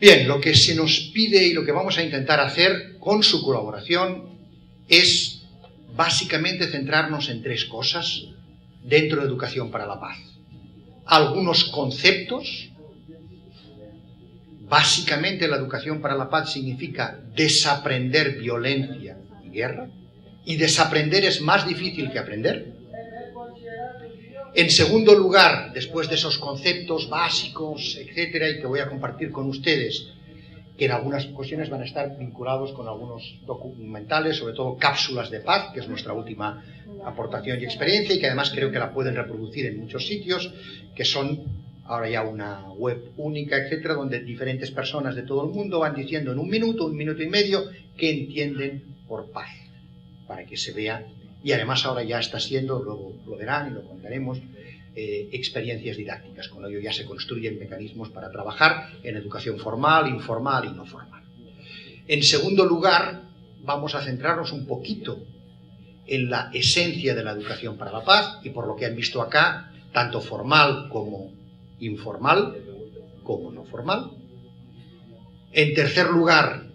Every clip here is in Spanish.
Bien, lo que se nos pide y lo que vamos a intentar hacer con su colaboración es básicamente centrarnos en tres cosas dentro de Educación para la Paz. Algunos conceptos. Básicamente la Educación para la Paz significa desaprender violencia y guerra, y desaprender es más difícil que aprender. En segundo lugar, después de esos conceptos básicos, etcétera, y que voy a compartir con ustedes, que en algunas ocasiones van a estar vinculados con algunos documentales, sobre todo Cápsulas de Paz, que es nuestra última aportación y experiencia, y que además creo que la pueden reproducir en muchos sitios, que son ahora ya una web única, etcétera, donde diferentes personas de todo el mundo van diciendo en un minuto y medio, qué entienden por paz, para que se vea. Y además ahora ya está siendo, luego lo verán y lo contaremos, experiencias didácticas. Con ello ya se construyen mecanismos para trabajar en educación formal, informal y no formal. En segundo lugar, vamos a centrarnos un poquito en la esencia de la educación para la paz, y por lo que han visto acá, tanto formal como informal, como no formal. En tercer lugar,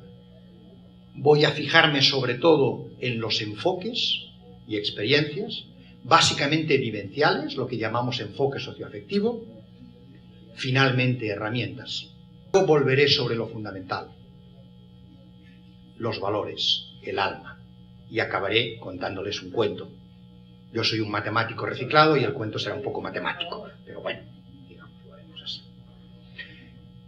voy a fijarme sobre todo en los enfoques y experiencias, básicamente vivenciales, lo que llamamos enfoque socioafectivo. Finalmente, herramientas. Luego volveré sobre lo fundamental, los valores, el alma, y acabaré contándoles un cuento. Yo soy un matemático reciclado y el cuento será un poco matemático, pero bueno, digamos, lo haremos así.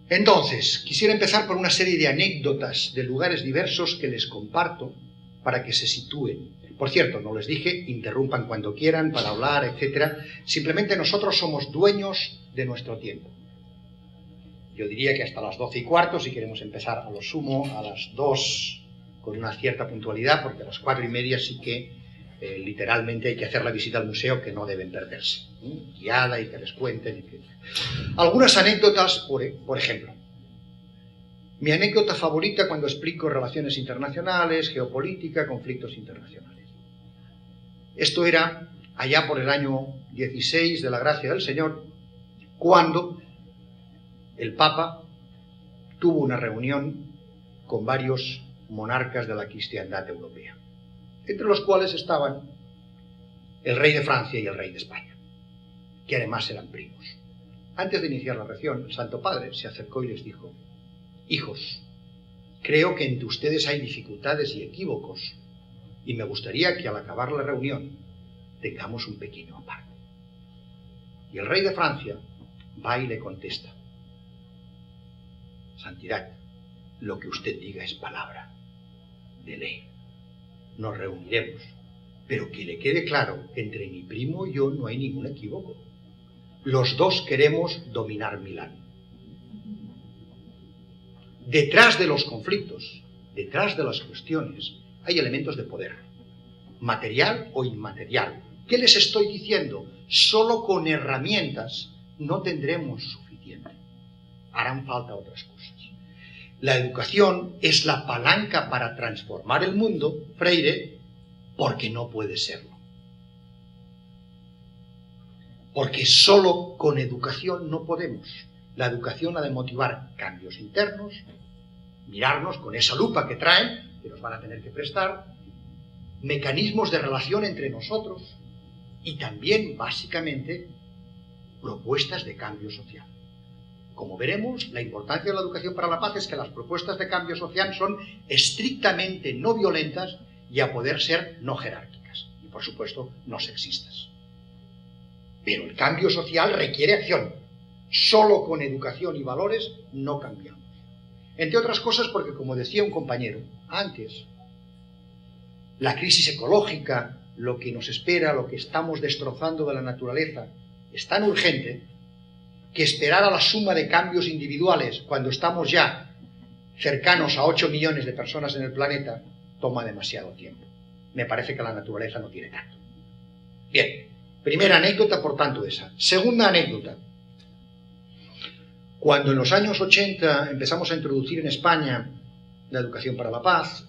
Entonces, quisiera empezar por una serie de anécdotas de lugares diversos que les comparto para que se sitúen. Por cierto, no les dije, interrumpan cuando quieran para hablar, etc. Simplemente nosotros somos dueños de nuestro tiempo. Yo diría que hasta las 12:15, si queremos empezar a lo sumo, a las 2 con una cierta puntualidad, porque a las 4:30 sí que literalmente hay que hacer la visita al museo, que no deben perderse. Guiada y que les cuenten, etc. Algunas anécdotas, por ejemplo. Mi anécdota favorita cuando explico relaciones internacionales, geopolítica, conflictos internacionales. Esto era allá por el año 16 de la gracia del Señor, cuando el Papa tuvo una reunión con varios monarcas de la cristiandad europea, entre los cuales estaban el rey de Francia y el rey de España, que además eran primos. Antes de iniciar la reunión, el Santo Padre se acercó y les dijo: hijos, creo que entre ustedes hay dificultades y equívocos, y me gustaría que al acabar la reunión tengamos un pequeño aparte. Y el rey de Francia va y le contesta: Santidad, lo que usted diga es palabra de ley. Nos reuniremos, pero que le quede claro que entre mi primo y yo no hay ningún equívoco. Los dos queremos dominar Milán. Detrás de los conflictos, detrás de las cuestiones, hay elementos de poder, material o inmaterial. ¿Qué les estoy diciendo? Solo con herramientas no tendremos suficiente. Harán falta otras cosas. La educación es la palanca para transformar el mundo, Freire, porque no puede serlo. Porque solo con educación no podemos. La educación ha de motivar cambios internos, mirarnos con esa lupa que traen, que nos van a tener que prestar, mecanismos de relación entre nosotros y también, básicamente, propuestas de cambio social. Como veremos, la importancia de la educación para la paz es que las propuestas de cambio social son estrictamente no violentas y a poder ser no jerárquicas y, por supuesto, no sexistas. Pero el cambio social requiere acción. Solo con educación y valores no cambiamos. Entre otras cosas porque, como decía un compañero antes, la crisis ecológica, lo que nos espera, lo que estamos destrozando de la naturaleza, es tan urgente que esperar a la suma de cambios individuales cuando estamos ya cercanos a 8 millones de personas en el planeta toma demasiado tiempo. Me parece que la naturaleza no tiene tanto. Bien, primera anécdota, por tanto, esa. Segunda anécdota. Cuando en los años 80 empezamos a introducir en España la educación para la paz,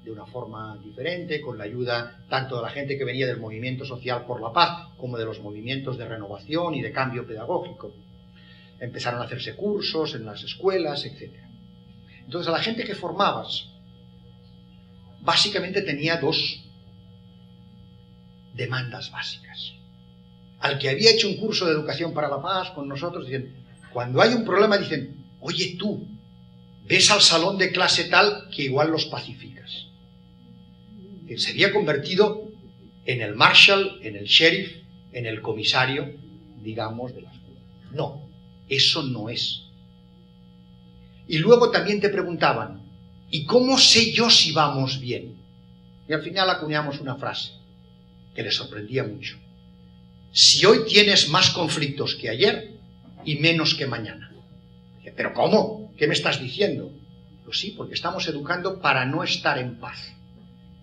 de una forma diferente, con la ayuda tanto de la gente que venía del movimiento social por la paz, como de los movimientos de renovación y de cambio pedagógico. Empezaron a hacerse cursos en las escuelas, etc. Entonces, a la gente que formabas, básicamente tenía dos demandas básicas. Al que había hecho un curso de educación para la paz con nosotros, dicen, cuando hay un problema, dicen, oye tú, ves al salón de clase tal que igual los pacificas. Se había convertido en el marshal, en el sheriff, en el comisario, digamos, de la escuela. No, eso no es. Y luego también te preguntaban, ¿y cómo sé yo si vamos bien? Y al final acuñamos una frase que les sorprendía mucho. Si hoy tienes más conflictos que ayer y menos que mañana. ¿Pero cómo? ¿Qué me estás diciendo? Pues sí, porque estamos educando para no estar en paz.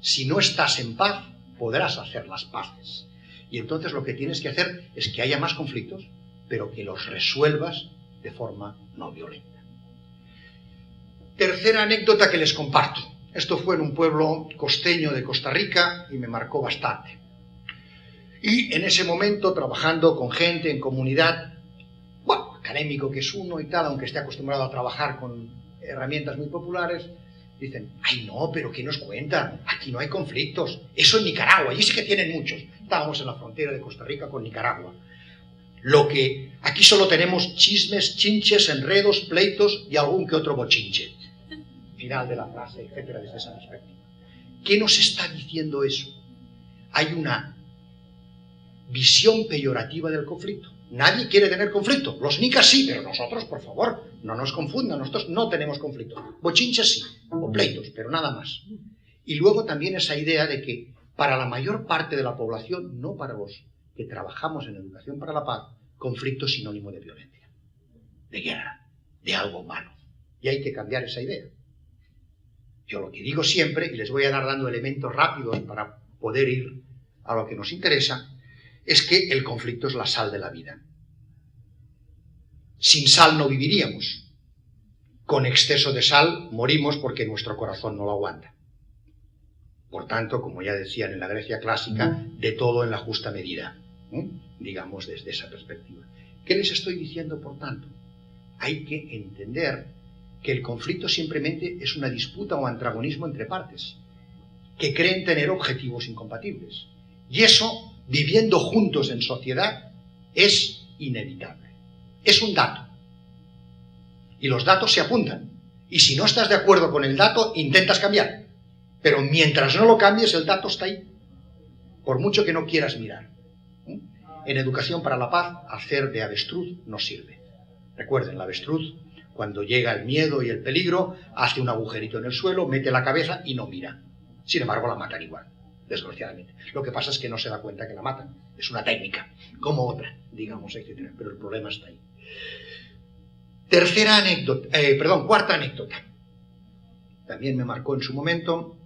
Si no estás en paz, podrás hacer las paces. Y entonces lo que tienes que hacer es que haya más conflictos, pero que los resuelvas de forma no violenta. Tercera anécdota que les comparto. Esto fue en un pueblo costeño de Costa Rica y me marcó bastante. Y en ese momento, trabajando con gente en comunidad, bueno, académico que es uno y tal, aunque esté acostumbrado a trabajar con herramientas muy populares, dicen, ay no, pero ¿qué nos cuenta? Aquí no hay conflictos. Eso en Nicaragua, allí sí que tienen muchos. Estábamos en la frontera de Costa Rica con Nicaragua. Lo que aquí solo tenemos chismes, chinches, enredos, pleitos y algún que otro bochinche. Final de la frase, etcétera, desde esa perspectiva. ¿Qué nos está diciendo eso? Hay una visión peyorativa del conflicto. Nadie quiere tener conflicto. Los nicas sí, pero nosotros, por favor, no nos confundan. Nosotros no tenemos conflicto. Bochinches sí, o pleitos, pero nada más. Y luego también esa idea de que para la mayor parte de la población, no para los que trabajamos en educación para la paz, conflicto es sinónimo de violencia, de guerra, de algo malo. Y hay que cambiar esa idea. Yo lo que digo siempre, y les voy a dar dando elementos rápidos para poder ir a lo que nos interesa, es que el conflicto es la sal de la vida. Sin sal no viviríamos. Con exceso de sal morimos porque nuestro corazón no lo aguanta. Por tanto, como ya decían en la Grecia clásica, de todo en la justa medida. Digamos desde esa perspectiva. ¿Qué les estoy diciendo, por tanto? Hay que entender que el conflicto simplemente es una disputa o antagonismo entre partes, que creen tener objetivos incompatibles. Y eso, viviendo juntos en sociedad, es inevitable. Es un dato. Y los datos se apuntan. Y si no estás de acuerdo con el dato, intentas cambiar. Pero mientras no lo cambies, el dato está ahí. Por mucho que no quieras mirar. En Educación para la Paz, hacer de avestruz no sirve. Recuerden, la avestruz, cuando llega el miedo y el peligro, hace un agujerito en el suelo, mete la cabeza y no mira. Sin embargo, la matan igual, desgraciadamente. Lo que pasa es que no se da cuenta que la matan. Es una técnica, como otra, digamos, etc. Pero el problema está ahí. Cuarta anécdota. También me marcó en su momento.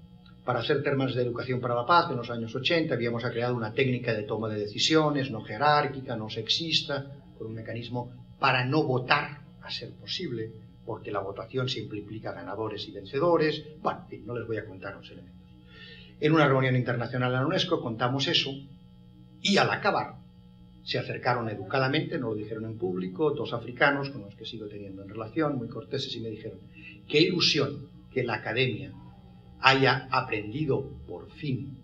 Para hacer temas de educación para la paz, en los años 80, habíamos creado una técnica de toma de decisiones, no jerárquica, no sexista, con un mecanismo para no votar, a ser posible, porque la votación siempre implica ganadores y vencedores. Bueno, en fin, no les voy a contar los elementos. En una reunión internacional en la UNESCO contamos eso, y al acabar se acercaron educadamente, no lo dijeron en público, dos africanos con los que sigo teniendo en relación, muy corteses, y me dijeron, qué ilusión que la academia haya aprendido por fin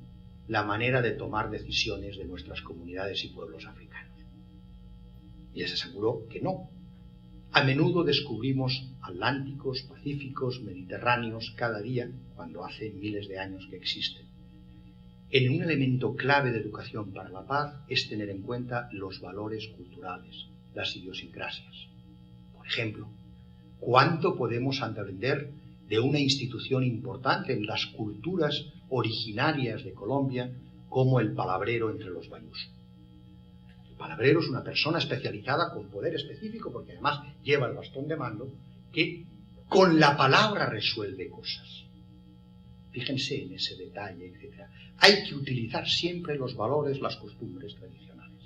la manera de tomar decisiones de nuestras comunidades y pueblos africanos. Y les aseguró que no. A menudo descubrimos atlánticos, pacíficos, mediterráneos cada día, cuando hace miles de años que existen. En un elemento clave de educación para la paz es tener en cuenta los valores culturales, las idiosincrasias. Por ejemplo, ¿cuánto podemos aprender de una institución importante en las culturas originarias de Colombia, como el palabrero entre los bayús? El palabrero es una persona especializada con poder específico, porque además lleva el bastón de mando, que con la palabra resuelve cosas. Fíjense en ese detalle, etc. Hay que utilizar siempre los valores, las costumbres tradicionales.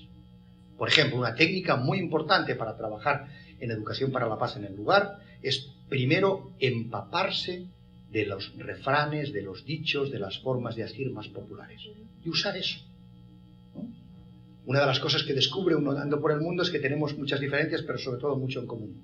Por ejemplo, una técnica muy importante para trabajar en educación para la paz en el lugar es primero empaparse de los refranes, de los dichos, de las formas de decir más populares y usar eso. Una de las cosas que descubre uno andando por el mundo es que tenemos muchas diferencias, pero sobre todo mucho en común.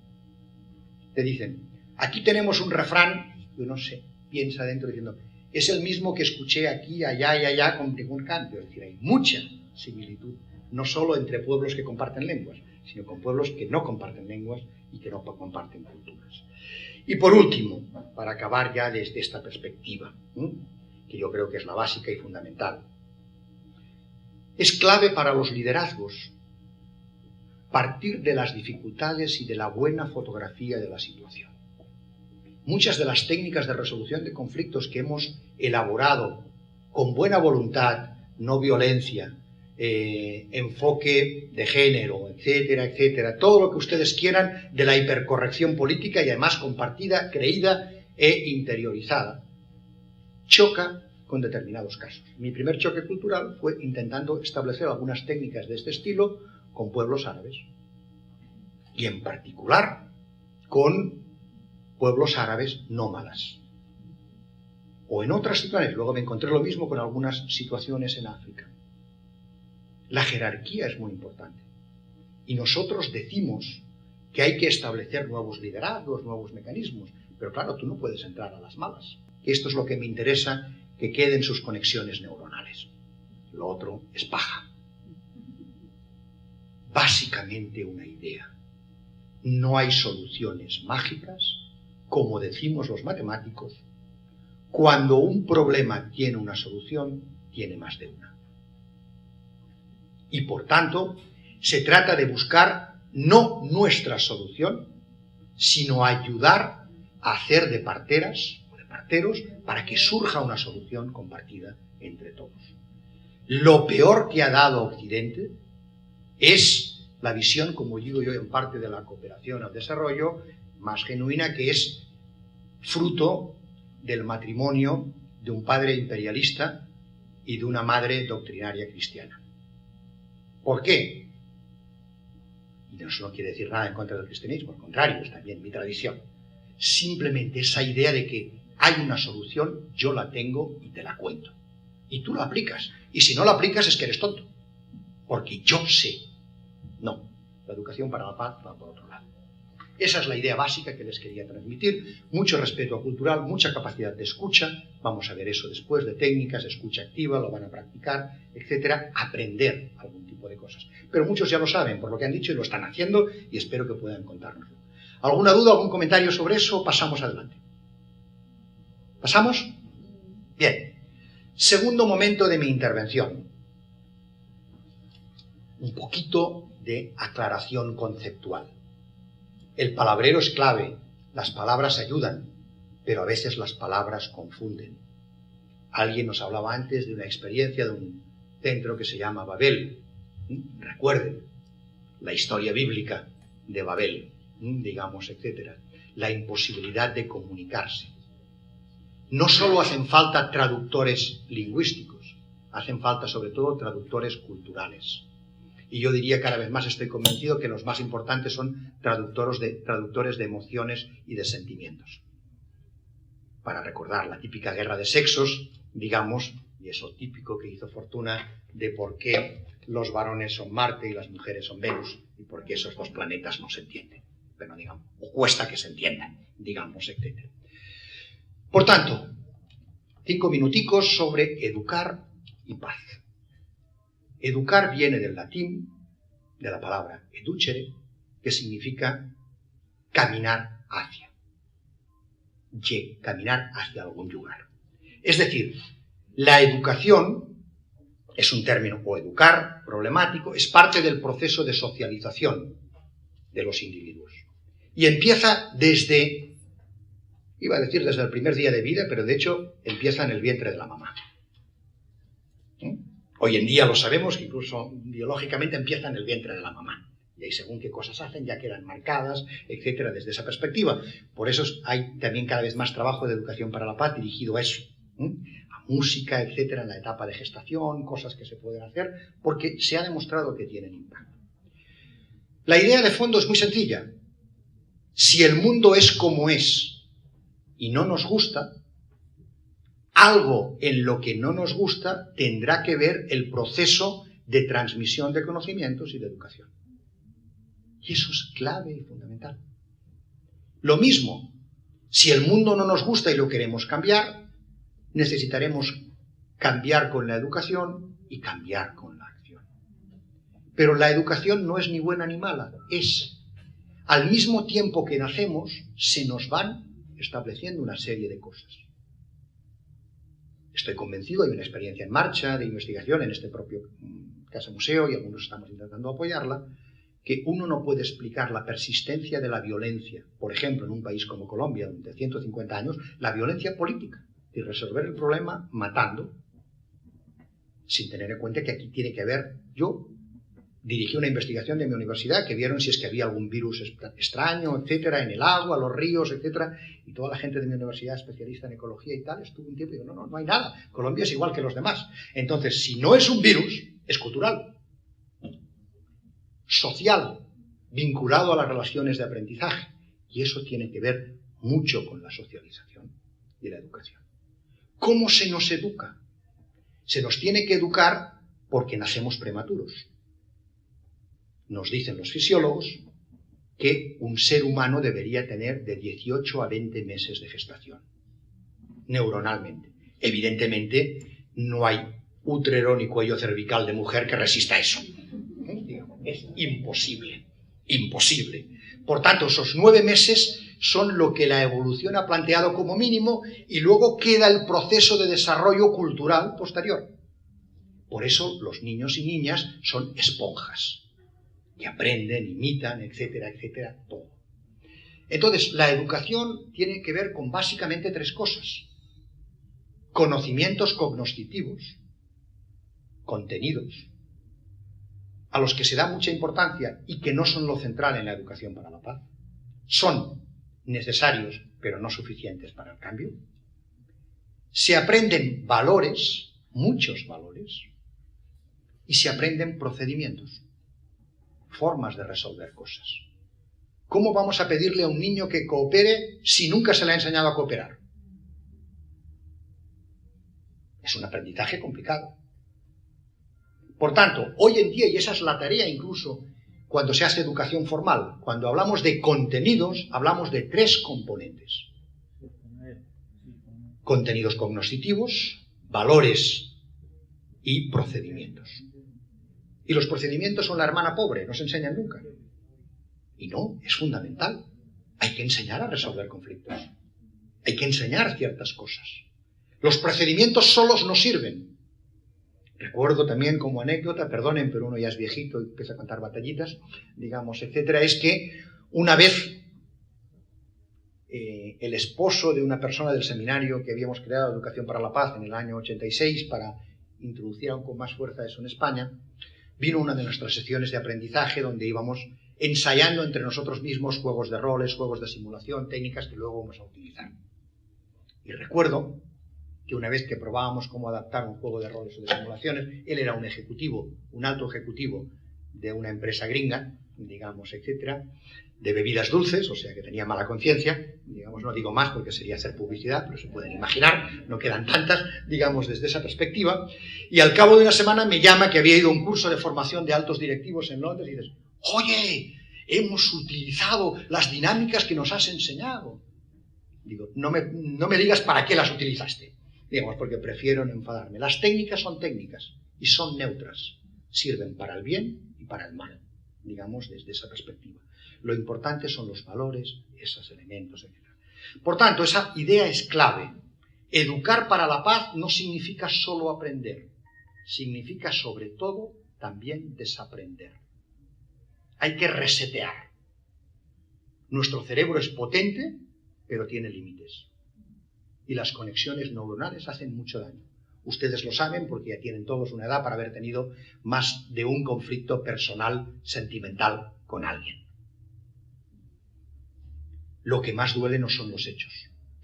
Te dicen, Aquí tenemos un refrán, yo no sé, piensa dentro diciendo, es el mismo que escuché aquí, allá y allá con ningún cambio. Es decir, hay mucha similitud, no solo entre pueblos que comparten lenguas, sino con pueblos que no comparten lenguas y que no comparten culturas. Y por último, para acabar ya desde esta perspectiva, que yo creo que es la básica y fundamental, es clave para los liderazgos partir de las dificultades y de la buena fotografía de la situación. Muchas de las técnicas de resolución de conflictos que hemos elaborado con buena voluntad, no violencia, enfoque de género, etcétera, etcétera, todo lo que ustedes quieran de la hipercorrección política y además compartida, creída e interiorizada, choca con determinados casos. Mi primer choque cultural fue intentando establecer algunas técnicas de este estilo con pueblos árabes y en particular con pueblos árabes nómadas. O en otras situaciones, luego me encontré lo mismo con algunas situaciones en África. La jerarquía es muy importante. Y nosotros decimos que hay que establecer nuevos liderazgos, nuevos mecanismos, pero claro, tú no puedes entrar a las malas. Esto es lo que me interesa que queden sus conexiones neuronales. Lo otro es paja. Básicamente una idea. No hay soluciones mágicas, como decimos los matemáticos. Cuando un problema tiene una solución, tiene más de una. Y por tanto, se trata de buscar no nuestra solución, sino ayudar a hacer de parteras o de parteros para que surja una solución compartida entre todos. Lo peor que ha dado Occidente es la visión, como digo yo, en parte de la cooperación al desarrollo, más genuina, que es fruto del matrimonio de un padre imperialista y de una madre doctrinaria cristiana. ¿Por qué? Y eso no quiere decir nada en contra del cristianismo, al contrario, es también mi tradición. Simplemente esa idea de que hay una solución, yo la tengo y te la cuento. Y tú la aplicas. Y si no la aplicas es que eres tonto. Porque yo sé. No, la educación para la paz va por otro lado. Esa es la idea básica que les quería transmitir. Mucho respeto cultural, mucha capacidad de escucha. Vamos a ver eso después, de técnicas, de escucha activa, lo van a practicar, etcétera. Aprender algún tipo de cosas. Pero muchos ya lo saben por lo que han dicho y lo están haciendo y espero que puedan contárnoslo. ¿Alguna duda, algún comentario sobre eso? Pasamos adelante. ¿Pasamos? Bien. Segundo momento de mi intervención. Un poquito de aclaración conceptual. El palabrero es clave, las palabras ayudan, pero a veces las palabras confunden. Alguien nos hablaba antes de una experiencia de un centro que se llama Babel. Recuerden la historia bíblica de Babel, digamos, etcétera. La imposibilidad de comunicarse. No solo hacen falta traductores lingüísticos, hacen falta sobre todo traductores culturales. Y yo diría, cada vez más estoy convencido que los más importantes son traductores de emociones y de sentimientos. Para recordar la típica guerra de sexos, digamos, y eso típico que hizo Fortuna, de por qué los varones son Marte y las mujeres son Venus, y por qué esos dos planetas no se entienden. Pero digamos, o cuesta que se entiendan, digamos, etc. Por tanto, 5 minuticos sobre educar y paz. Educar viene del latín, de la palabra educere, que significa caminar hacia. Caminar hacia algún lugar. Es decir, la educación es un término, o educar, problemático, es parte del proceso de socialización de los individuos. Y empieza desde, iba a decir desde el primer día de vida, pero de hecho empieza en el vientre de la mamá. Hoy en día lo sabemos, que incluso biológicamente empieza en el vientre de la mamá. Y ahí según qué cosas hacen ya quedan marcadas, etcétera, desde esa perspectiva. Por eso hay también cada vez más trabajo de educación para la paz dirigido a eso. A música, etcétera, en la etapa de gestación, cosas que se pueden hacer, porque se ha demostrado que tienen impacto. La idea de fondo es muy sencilla. Si el mundo es como es y no nos gusta, algo en lo que no nos gusta tendrá que ver el proceso de transmisión de conocimientos y de educación. Y eso es clave y fundamental. Lo mismo, Si el mundo no nos gusta y lo queremos cambiar, necesitaremos cambiar con la educación y cambiar con la acción. Pero la educación no es ni buena ni mala, es, al mismo tiempo que nacemos, se nos van estableciendo una serie de cosas. Estoy convencido, hay una experiencia en marcha de investigación en este propio Casa Museo y algunos estamos intentando apoyarla, que uno no puede explicar la persistencia de la violencia, por ejemplo, en un país como Colombia, durante 150 años, la violencia política, y resolver el problema matando, sin tener en cuenta que aquí tiene que haber, yo dirigí una investigación de mi universidad que vieron si es que había algún virus extraño, etcétera, en el agua, los ríos, etcétera, y toda la gente de mi universidad especialista en ecología y tal, estuvo un tiempo y dijo, no hay nada, Colombia es igual que los demás. Entonces, si no es un virus, es cultural, social, vinculado a las relaciones de aprendizaje, y eso tiene que ver mucho con la socialización y la educación. ¿Cómo se nos educa? Se nos tiene que educar porque nacemos prematuros. Nos dicen los fisiólogos que un ser humano debería tener de 18 a 20 meses de gestación, neuronalmente. Evidentemente, no hay útero ni cuello cervical de mujer que resista eso. Es imposible, imposible. Por tanto, esos 9 meses son lo que la evolución ha planteado como mínimo y luego queda el proceso de desarrollo cultural posterior. Por eso los niños y niñas son esponjas, que aprenden, imitan, etcétera, etcétera, todo. Entonces, la educación tiene que ver con básicamente 3 cosas. Conocimientos cognoscitivos, contenidos, a los que se da mucha importancia y que no son lo central en la educación para la paz. Son necesarios, pero no suficientes para el cambio. Se aprenden valores, muchos valores, y se aprenden procedimientos, formas de resolver cosas. ¿Cómo vamos a pedirle a un niño que coopere si nunca se le ha enseñado a cooperar? Es un aprendizaje complicado. Por tanto, hoy en día, y esa es la tarea incluso cuando se hace educación formal, cuando hablamos de contenidos, hablamos de 3 componentes. Contenidos cognoscitivos, valores y procedimientos. Y los procedimientos son la hermana pobre, no se enseñan nunca. Y no, es fundamental. Hay que enseñar a resolver conflictos. Hay que enseñar ciertas cosas. Los procedimientos solos no sirven. Recuerdo también como anécdota, perdonen, pero uno ya es viejito y empieza a contar batallitas, digamos, etcétera, es que una vez el esposo de una persona del seminario que habíamos creado, Educación para la Paz, en el año 86, para introducir aún con más fuerza eso en España, vino a una de nuestras sesiones de aprendizaje donde íbamos ensayando entre nosotros mismos juegos de roles, juegos de simulación, técnicas que luego vamos a utilizar. Y recuerdo que una vez que probábamos cómo adaptar un juego de roles o de simulaciones, él era un ejecutivo, un alto ejecutivo de una empresa gringa, digamos, etcétera, de bebidas dulces, o sea que tenía mala conciencia, digamos, no digo más porque sería hacer publicidad, pero se pueden imaginar, no quedan tantas, digamos, desde esa perspectiva, y al cabo de una semana me llama que había ido a un curso de formación de altos directivos en Londres y dices, oye, hemos utilizado las dinámicas que nos has enseñado. Digo, no me digas para qué las utilizaste, digamos, porque prefiero no enfadarme. Las técnicas son técnicas y son neutras, sirven para el bien y para el mal, digamos, desde esa perspectiva. Lo importante son los valores, esos elementos, etc. Por tanto, esa idea es clave. Educar para la paz no significa solo aprender, significa sobre todo también desaprender. Hay que resetear. Nuestro cerebro es potente, pero tiene límites. Y las conexiones neuronales hacen mucho daño. Ustedes lo saben porque ya tienen todos una edad para haber tenido más de un conflicto personal, sentimental con alguien. Lo que más duele no son los hechos,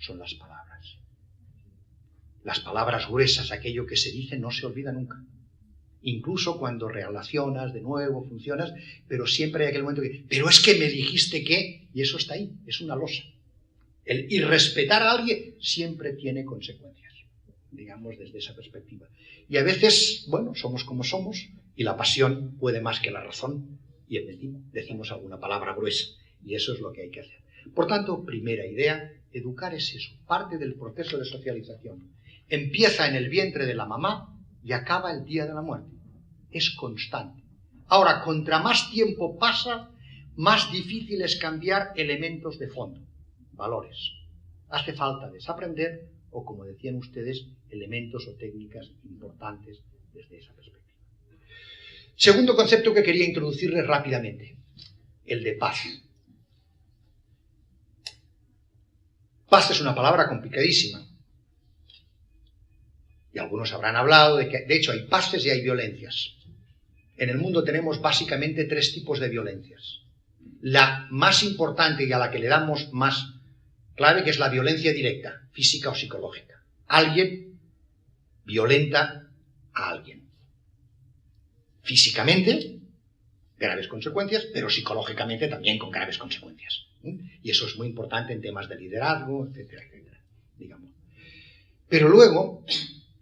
son las palabras. Las palabras gruesas, aquello que se dice, no se olvida nunca. Incluso cuando relacionas de nuevo, funcionas, pero siempre hay aquel momento que, pero es que me dijiste que, y eso está ahí, es una losa. El irrespetar a alguien siempre tiene consecuencias, digamos, desde esa perspectiva. Y a veces, bueno, somos como somos, y la pasión puede más que la razón, y decimos alguna palabra gruesa, y eso es lo que hay que hacer. Por tanto, primera idea, Educar es eso, parte del proceso de socialización. Empieza en el vientre de la mamá y acaba el día de la muerte. Es constante. Ahora, contra más tiempo pasa, más difícil es cambiar elementos de fondo, valores. Hace falta desaprender, o como decían ustedes, elementos o técnicas importantes desde esa perspectiva. Segundo concepto que quería introducirles rápidamente, el de paz. Paz es una palabra complicadísima. Y algunos habrán hablado de que, de hecho, hay paces y hay violencias. En el mundo tenemos básicamente 3 tipos de violencias. La más importante y a la que le damos más clave, que es la violencia directa, física o psicológica. Alguien violenta a alguien. Físicamente, graves consecuencias, pero psicológicamente también con graves consecuencias. Y eso es muy importante en temas de liderazgo, etcétera, etcétera, digamos. Pero luego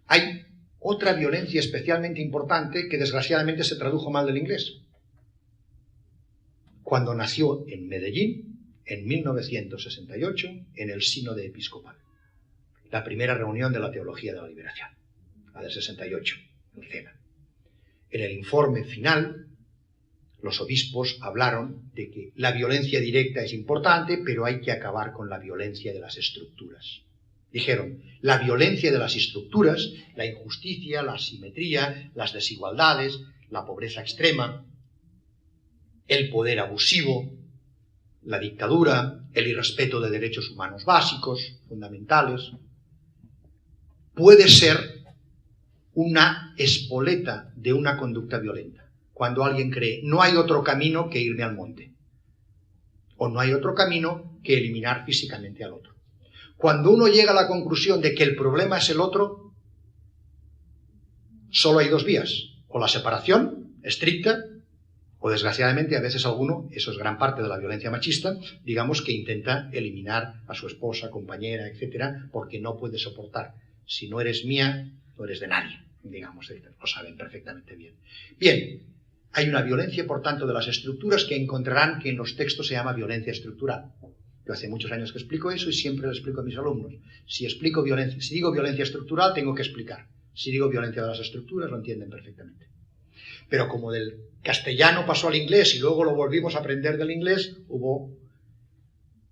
hay otra violencia especialmente importante que desgraciadamente se tradujo mal del inglés. Cuando nació en Medellín, en 1968, en el Sínodo Episcopal. La primera reunión de la Teología de la Liberación, la del 68, en Cena. En el informe final, los obispos hablaron de que la violencia directa es importante, pero hay que acabar con la violencia de las estructuras. Dijeron, la violencia de las estructuras, la injusticia, la asimetría, las desigualdades, la pobreza extrema, el poder abusivo, la dictadura, el irrespeto de derechos humanos básicos, fundamentales, puede ser una espoleta de una conducta violenta. Cuando alguien cree, no hay otro camino que irme al monte, o no hay otro camino que eliminar físicamente al otro. Cuando uno llega a la conclusión de que el problema es el otro, solo hay 2 vías, o la separación estricta, o desgraciadamente a veces alguno, eso es gran parte de la violencia machista, digamos que intenta eliminar a su esposa, compañera, etcétera, porque no puede soportar. Si no eres mía, no eres de nadie, digamos, lo saben perfectamente bien. Bien, hay una violencia, por tanto, de las estructuras que encontrarán que en los textos se llama violencia estructural. Yo hace muchos años que explico eso y siempre lo explico a mis alumnos. Si digo violencia estructural, tengo que explicar. Si digo violencia de las estructuras, lo entienden perfectamente. Pero como del castellano pasó al inglés y luego lo volvimos a aprender del inglés, hubo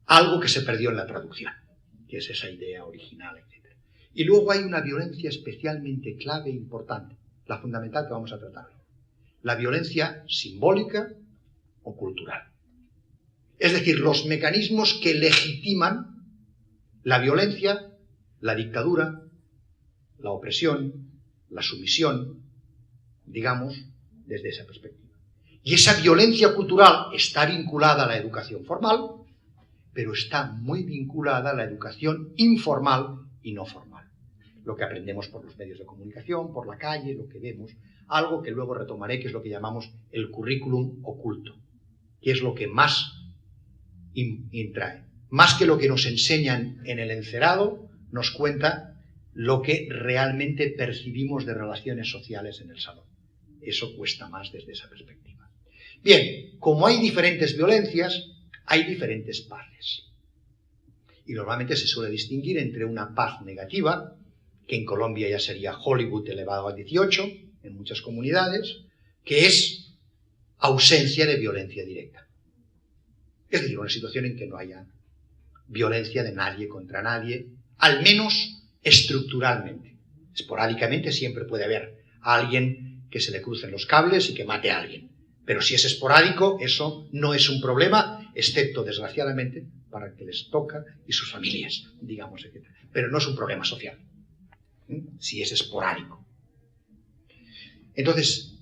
algo que se perdió en la traducción, que es esa idea original, etc. Y luego hay una violencia especialmente clave e importante, la fundamental que vamos a tratar hoy. La violencia simbólica o cultural. Es decir, los mecanismos que legitiman la violencia, la dictadura, la opresión, la sumisión, digamos, desde esa perspectiva. Y esa violencia cultural está vinculada a la educación formal, pero está muy vinculada a la educación informal y no formal. Lo que aprendemos por los medios de comunicación, por la calle, lo que vemos, algo que luego retomaré, que es lo que llamamos el currículum oculto, que es lo que más trae. Más que lo que nos enseñan en el encerado, nos cuenta lo que realmente percibimos de relaciones sociales en el salón. Eso cuesta más desde esa perspectiva. Bien, como hay diferentes violencias, hay diferentes paces. Y normalmente se suele distinguir entre una paz negativa, que en Colombia ya sería Hollywood elevado a 18, en muchas comunidades, que es ausencia de violencia directa. Es decir, una situación en que no haya violencia de nadie contra nadie, al menos estructuralmente. Esporádicamente siempre puede haber a alguien que se le crucen los cables y que mate a alguien. Pero si es esporádico, eso no es un problema, excepto, desgraciadamente, para el que les toca y sus familias, digamos, etc. Pero no es un problema social, si es esporádico. Entonces,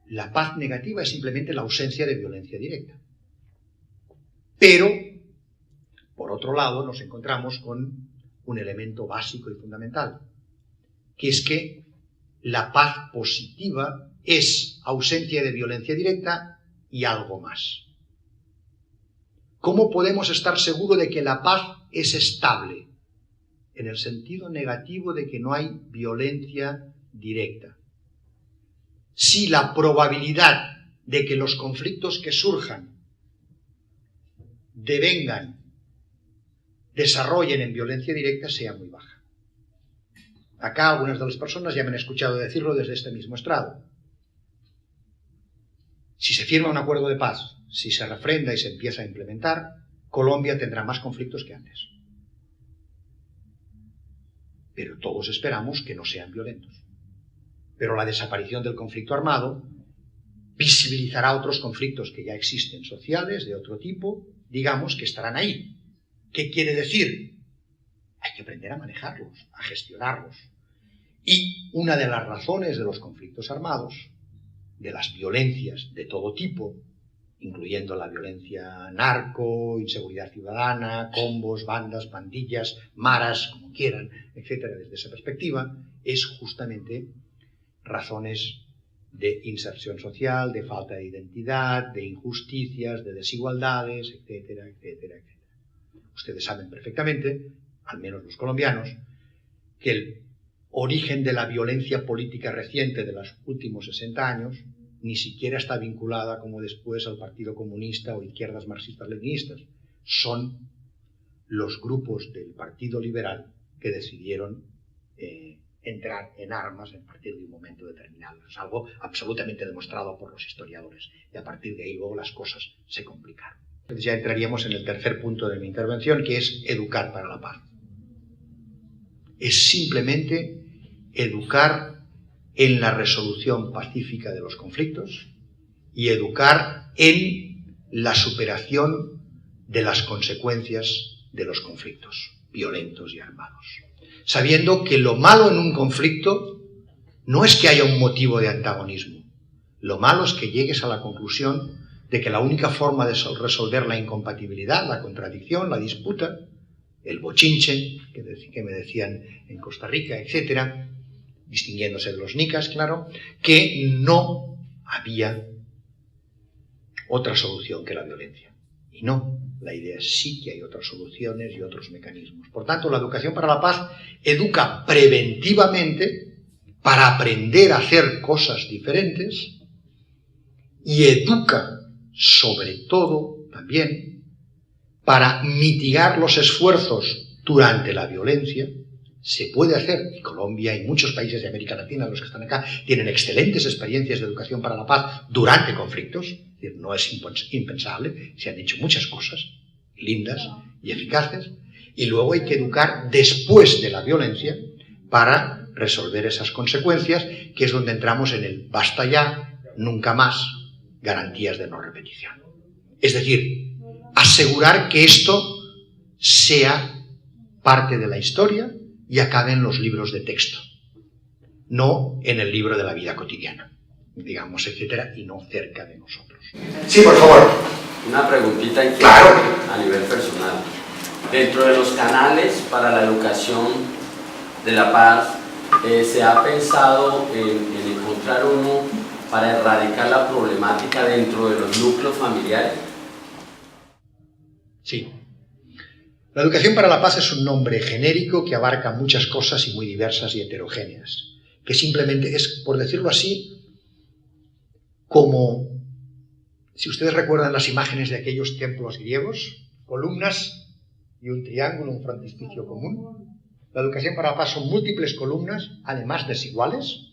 la paz negativa es simplemente la ausencia de violencia directa. Pero, por otro lado, nos encontramos con un elemento básico y fundamental, que es que la paz positiva es ausencia de violencia directa y algo más. ¿Cómo podemos estar seguros de que la paz es estable? En el sentido negativo de que no hay violencia directa. Si la probabilidad de que los conflictos que surjan devengan desarrollen en violencia directa sea muy baja. Acá algunas de las personas ya me han escuchado decirlo desde este mismo estrado. Si se firma un acuerdo de paz, si se refrenda y se empieza a implementar, Colombia tendrá más conflictos que antes. Pero todos esperamos que no sean violentos. Pero la desaparición del conflicto armado visibilizará otros conflictos que ya existen sociales, de otro tipo, digamos que estarán ahí. ¿Qué quiere decir? Hay que aprender a manejarlos, a gestionarlos. Y una de las razones de los conflictos armados, de las violencias de todo tipo, incluyendo la violencia narco, inseguridad ciudadana, combos, bandas, pandillas, maras, como quieran, etcétera, desde esa perspectiva, es justamente razones de inserción social, de falta de identidad, de injusticias, de desigualdades, etcétera, etcétera, etcétera. Ustedes saben perfectamente, al menos los colombianos, que el origen de la violencia política reciente de los últimos 60 años ni siquiera está vinculada, como después, al Partido Comunista o izquierdas marxistas-leninistas. Son los grupos del Partido Liberal que decidieron entrar en armas a partir de un momento determinado. Es algo absolutamente demostrado por los historiadores. Y a partir de ahí luego las cosas se complicaron. Entonces ya entraríamos en el tercer punto de mi intervención, que es educar para la paz. Es simplemente educar en la resolución pacífica de los conflictos y educar en la superación de las consecuencias de los conflictos violentos y armados. Sabiendo que lo malo en un conflicto no es que haya un motivo de antagonismo. Lo malo es que llegues a la conclusión de que la única forma de resolver la incompatibilidad, la contradicción, la disputa, el bochinche, que me decían en Costa Rica, etcétera, distinguiéndose de los nicas, claro, que no había otra solución que la violencia. Y no, la idea es sí que hay otras soluciones y otros mecanismos. Por tanto, la educación para la paz educa preventivamente para aprender a hacer cosas diferentes y educa sobre todo también para mitigar los esfuerzos durante la violencia. Se puede hacer, y Colombia y muchos países de América Latina, los que están acá, tienen excelentes experiencias de educación para la paz durante conflictos, es decir, no es impensable, se han hecho muchas cosas lindas y eficaces, y luego hay que educar después de la violencia para resolver esas consecuencias, que es donde entramos en el basta ya, nunca más, garantías de no repetición. Es decir, asegurar que esto sea parte de la historia y acabe en los libros de texto, no en el libro de la vida cotidiana, digamos, etcétera, y no cerca de nosotros. Sí, por favor. Una preguntita en claro. A nivel personal. Dentro de los canales para la educación de la paz, ¿se ha pensado en encontrar uno para erradicar la problemática dentro de los núcleos familiares? Sí. La educación para la paz es un nombre genérico que abarca muchas cosas y muy diversas y heterogéneas, que simplemente es, por decirlo así, como, si ustedes recuerdan las imágenes de aquellos templos griegos, columnas y un triángulo, un frontispicio común. La educación para la paz son múltiples columnas, además desiguales,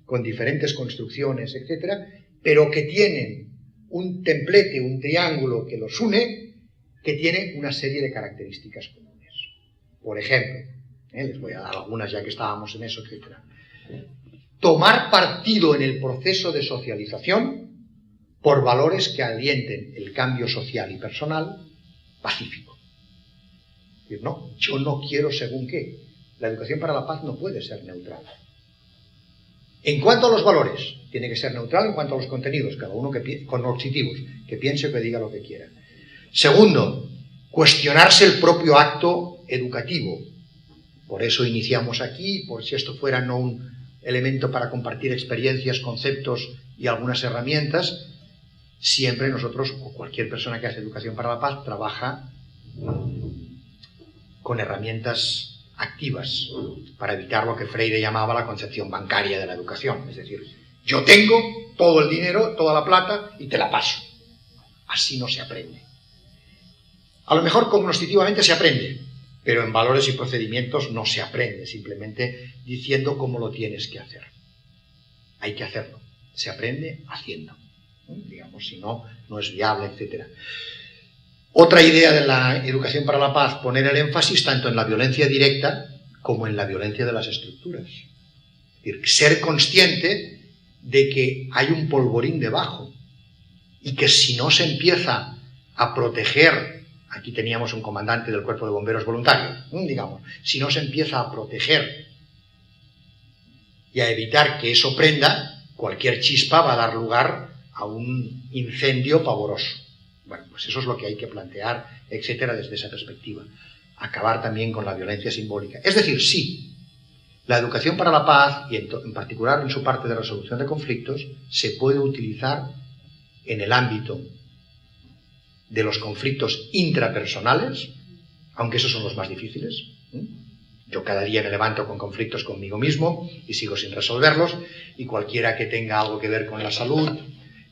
con diferentes construcciones, etcétera, pero que tienen un templete, un triángulo que los une, que tiene una serie de características comunes. Por ejemplo, les voy a dar algunas ya que estábamos en eso, etc. Tomar partido en el proceso de socialización por valores que alienten el cambio social y personal pacífico. Es decir, no, yo no quiero según qué. La educación para la paz no puede ser neutral. En cuanto a los valores, tiene que ser neutral en cuanto a los contenidos, cada uno cognitivos, que piense o que diga lo que quiera. Segundo, cuestionarse el propio acto educativo. Por eso iniciamos aquí, por si esto fuera no un elemento para compartir experiencias, conceptos y algunas herramientas, siempre nosotros, o cualquier persona que hace educación para la paz, trabaja con herramientas activas para evitar lo que Freire llamaba la concepción bancaria de la educación. Es decir, yo tengo todo el dinero, toda la plata y te la paso. Así no se aprende. A lo mejor cognitivamente se aprende, Pero en valores y procedimientos no se aprende simplemente diciendo cómo lo tienes que hacer. Hay que hacerlo. Se aprende haciendo. Digamos, si no, no es viable, etc. Otra idea de la educación para la paz, poner el énfasis tanto en la violencia directa como en la violencia de las estructuras. Es decir, ser consciente de que hay un polvorín debajo y que si no se empieza a proteger, aquí teníamos un comandante del cuerpo de bomberos voluntario, digamos, si no se empieza a proteger y a evitar que eso prenda, cualquier chispa va a dar lugar a un incendio pavoroso. Bueno, pues eso es lo que hay que plantear, etcétera, desde esa perspectiva. Acabar también con la violencia simbólica. Es decir, sí, la educación para la paz, y en particular en su parte de resolución de conflictos, se puede utilizar en el ámbito de los conflictos intrapersonales, aunque esos son los más difíciles. Yo cada día me levanto con conflictos conmigo mismo y sigo sin resolverlos, y cualquiera que tenga algo que ver con la salud,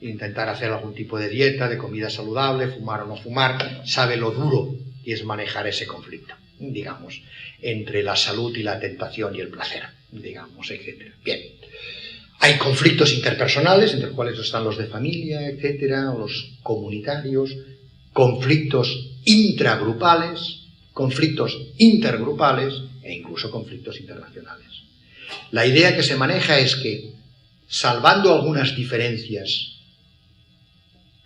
intentar hacer algún tipo de dieta, de comida saludable, fumar o no fumar, sabe lo duro que es manejar ese conflicto, digamos, entre la salud y la tentación y el placer, digamos, etc. Bien, hay conflictos interpersonales, entre los cuales están los de familia, etcétera, o los comunitarios, conflictos intragrupales, conflictos intergrupales e incluso conflictos internacionales. La idea que se maneja es que, salvando algunas diferencias,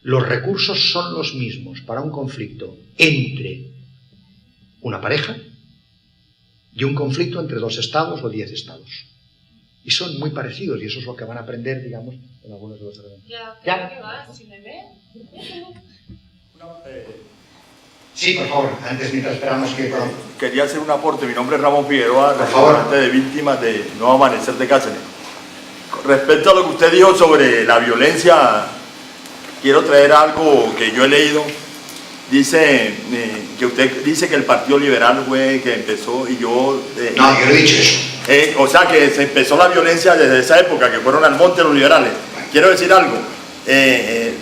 los recursos son los mismos para un conflicto entre una pareja y un conflicto entre 2 estados o 10 estados. Y son muy parecidos, y eso es lo que van a aprender, digamos, en algunos de los elementos. ¿Ya? ¿Si me ve? Sí, por favor, antes mientras esperamos que... Quería hacer un aporte. Mi nombre es Ramón Figueroa, representante de víctimas de Nuevo Amanecer de Cáceres. Respecto a lo que usted dijo sobre la violencia, quiero traer algo que yo he leído. Dice que usted dice que el Partido Liberal fue que empezó, y yo... no, yo no he dicho eso. O sea, que se empezó la violencia desde esa época, que fueron al monte los liberales. Quiero decir algo.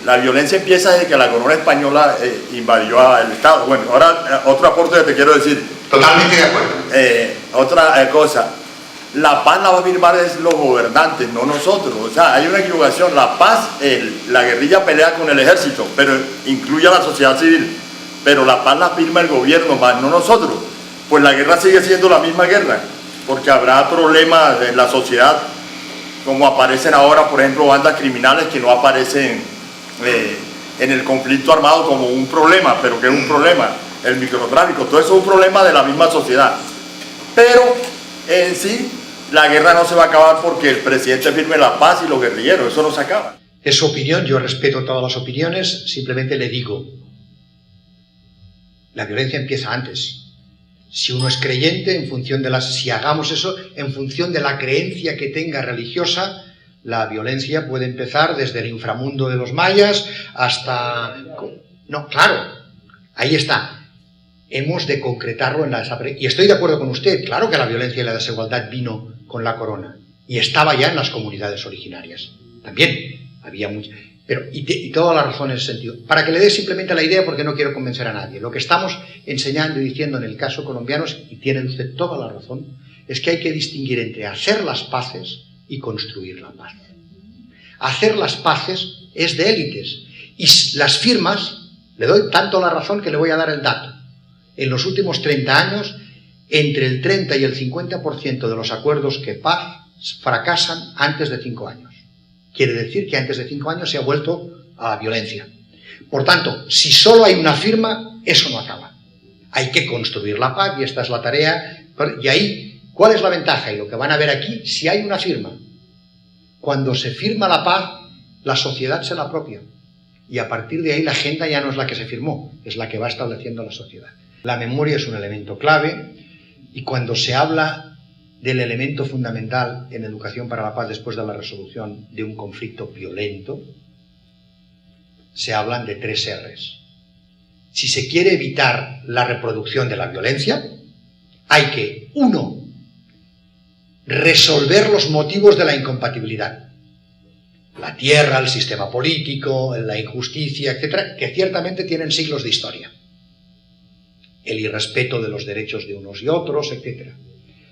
La violencia empieza desde que la corona española invadió el Estado. Bueno, ahora otro aporte que te quiero decir. Totalmente de acuerdo. Otra cosa. La paz la va a firmar es los gobernantes, no nosotros. O sea, hay una equivocación. La paz, la guerrilla pelea con el ejército, pero incluye a la sociedad civil. Pero la paz la firma el gobierno, más no nosotros. Pues la guerra sigue siendo la misma guerra, porque habrá problemas en la sociedad, como aparecen ahora, por ejemplo, bandas criminales que no aparecen en el conflicto armado como un problema, pero que es un problema. El microtráfico, todo eso es un problema de la misma sociedad. Pero en sí, la guerra no se va a acabar porque el presidente firme la paz y los guerrilleros, eso no se acaba. Es su opinión, yo respeto todas las opiniones, simplemente le digo, la violencia empieza antes. Si uno es creyente, en función de si hagamos eso, en función de la creencia que tenga religiosa, la violencia puede empezar desde el inframundo de los mayas hasta... No, claro, ahí está. Hemos de concretarlo en la... Y estoy de acuerdo con usted, claro que la violencia y la desigualdad vino con la corona, y estaba ya en las comunidades originarias. También había mucho... Pero, y toda la razón en ese sentido. Para que le dé simplemente la idea, porque no quiero convencer a nadie. Lo que estamos enseñando y diciendo en el caso colombiano, y tiene usted toda la razón, es que hay que distinguir entre hacer las paces y construir la paz. Hacer las paces es de élites. Y las firmas, le doy tanto la razón que le voy a dar el dato. En los últimos 30 años, entre el 30 y el 50% de los acuerdos que paz fracasan antes de 5 años. Quiere decir que antes de 5 años se ha vuelto a la violencia. Por tanto, si solo hay una firma, eso no acaba. Hay que construir la paz, y esta es la tarea. Y ahí, ¿cuál es la ventaja? Y lo que van a ver aquí, si hay una firma, cuando se firma la paz, la sociedad se la apropia. Y a partir de ahí la agenda ya no es la que se firmó, es la que va estableciendo la sociedad. La memoria es un elemento clave, y cuando se habla del elemento fundamental en educación para la paz después de la resolución de un conflicto violento, se hablan de 3 R's. Si se quiere evitar la reproducción de la violencia, hay que, 1, resolver los motivos de la incompatibilidad. La tierra, el sistema político, la injusticia, etcétera, que ciertamente tienen siglos de historia. el irrespeto de los derechos de unos y otros, etc.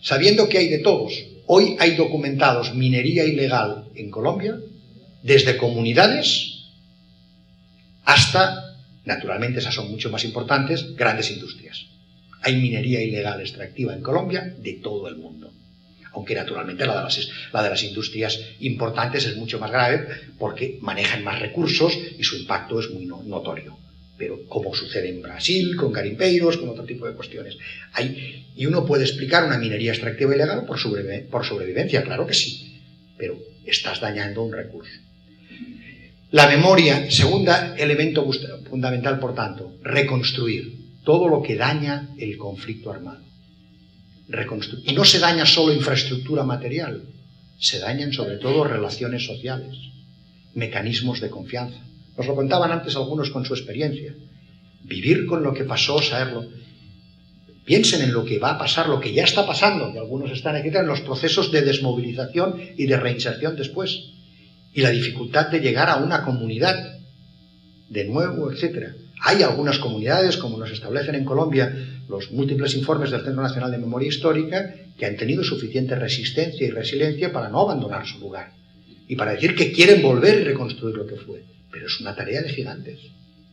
Sabiendo que hay de todos, hoy hay documentados minería ilegal en Colombia, desde comunidades hasta, naturalmente esas son mucho más importantes, grandes industrias. Hay minería ilegal extractiva en Colombia de todo el mundo. Aunque naturalmente la de las industrias importantes es mucho más grave porque manejan más recursos y su impacto es muy notorio. Pero como sucede en Brasil, con garimpeiros, con otro tipo de cuestiones. Y uno puede explicar una minería extractiva ilegal por sobrevivencia, claro que sí, pero estás dañando un recurso. La memoria, segunda elemento fundamental, por tanto, reconstruir todo lo que daña el conflicto armado. Y no se daña solo infraestructura material, se dañan sobre todo relaciones sociales, mecanismos de confianza. Nos lo contaban antes algunos con su experiencia. Vivir con lo que pasó, saberlo. Piensen en lo que va a pasar, lo que ya está pasando, y algunos están aquí en los procesos de desmovilización y de reinserción después. Y la dificultad de llegar a una comunidad, de nuevo, etc. Hay algunas comunidades, como nos establecen en Colombia los múltiples informes del Centro Nacional de Memoria Histórica, que han tenido suficiente resistencia y resiliencia para no abandonar su lugar. Y para decir que quieren volver y reconstruir lo que fue. Pero es una tarea de gigantes.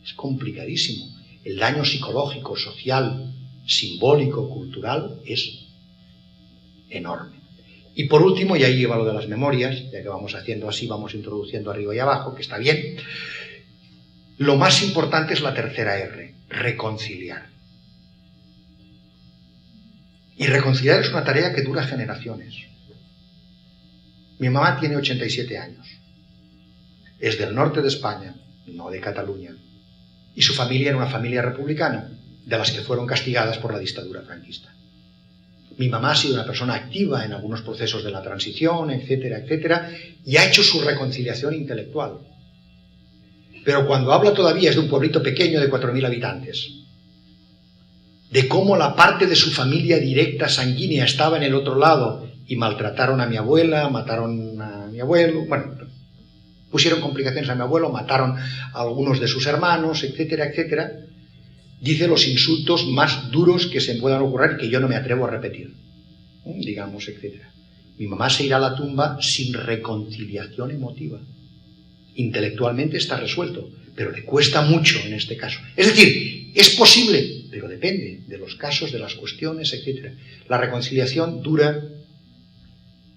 Es complicadísimo. El daño psicológico, social, simbólico, cultural, es enorme. Y por último, y ahí lleva lo de las memorias, ya que vamos haciendo así, vamos introduciendo arriba y abajo, que está bien. Lo más importante es la tercera R, reconciliar. Y reconciliar es una tarea que dura generaciones. Mi mamá tiene 87 años. Es del norte de España, no de Cataluña. Y su familia era una familia republicana, de las que fueron castigadas por la dictadura franquista. Mi mamá ha sido una persona activa en algunos procesos de la transición, etcétera, etcétera, y ha hecho su reconciliación intelectual. Pero cuando habla todavía es de un pueblito pequeño de 4.000 habitantes, de cómo la parte de su familia directa, sanguínea, estaba en el otro lado y maltrataron a mi abuela, mataron a mi abuelo, bueno, pusieron complicaciones a mi abuelo, mataron a algunos de sus hermanos, etcétera, etcétera. Dice los insultos más duros que se puedan ocurrir que yo no me atrevo a repetir, digamos, etcétera. Mi mamá se irá a la tumba sin reconciliación emotiva. Intelectualmente está resuelto, pero le cuesta mucho en este caso. Es decir, es posible, pero depende de los casos, de las cuestiones, etcétera. La reconciliación dura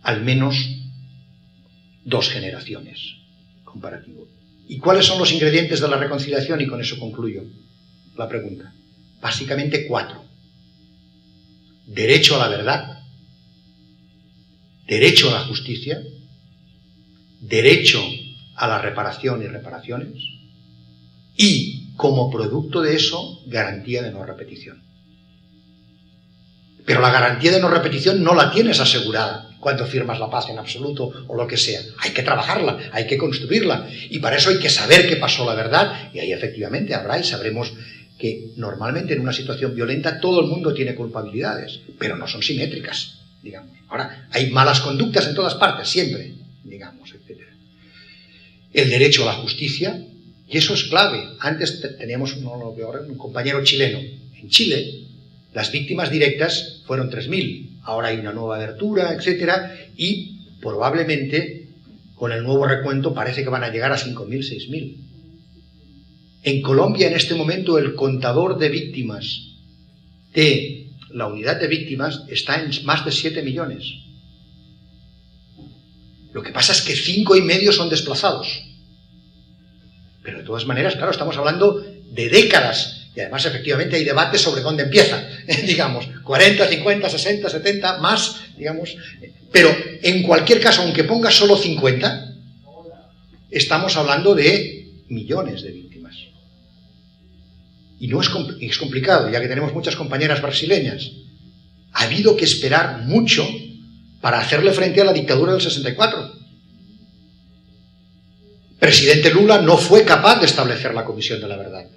al menos 2 generaciones. Comparativo. ¿Y cuáles son los ingredientes de la reconciliación? Y con eso concluyo la pregunta. Básicamente 4. Derecho a la verdad, derecho a la justicia, derecho a la reparación y reparaciones, y, como producto de eso, garantía de no repetición. Pero la garantía de no repetición no la tienes asegurada cuando firmas la paz en absoluto o lo que sea. Hay que trabajarla, hay que construirla, y para eso hay que saber qué pasó la verdad, y ahí efectivamente habrá y sabremos que normalmente en una situación violenta todo el mundo tiene culpabilidades, pero no son simétricas, digamos. Ahora, hay malas conductas en todas partes, siempre, digamos, etc. El derecho a la justicia, y eso es clave. Antes teníamos un compañero chileno. En Chile, las víctimas directas fueron 3.000. Ahora hay una nueva abertura, etcétera, y probablemente con el nuevo recuento parece que van a llegar a 5.000, 6.000. En Colombia, en este momento, el contador de víctimas de la unidad de víctimas está en más de 7 millones. Lo que pasa es que 5,5 son desplazados. Pero de todas maneras, claro, estamos hablando de décadas. Y además, efectivamente, hay debates sobre dónde empieza. Digamos, 40, 50, 60, 70, más, digamos. Pero, en cualquier caso, aunque ponga solo 50, estamos hablando de millones de víctimas. Y no es complicado, ya que tenemos muchas compañeras brasileñas. Ha habido que esperar mucho para hacerle frente a la dictadura del 64. Presidente Lula no fue capaz de establecer la Comisión de la Verdad.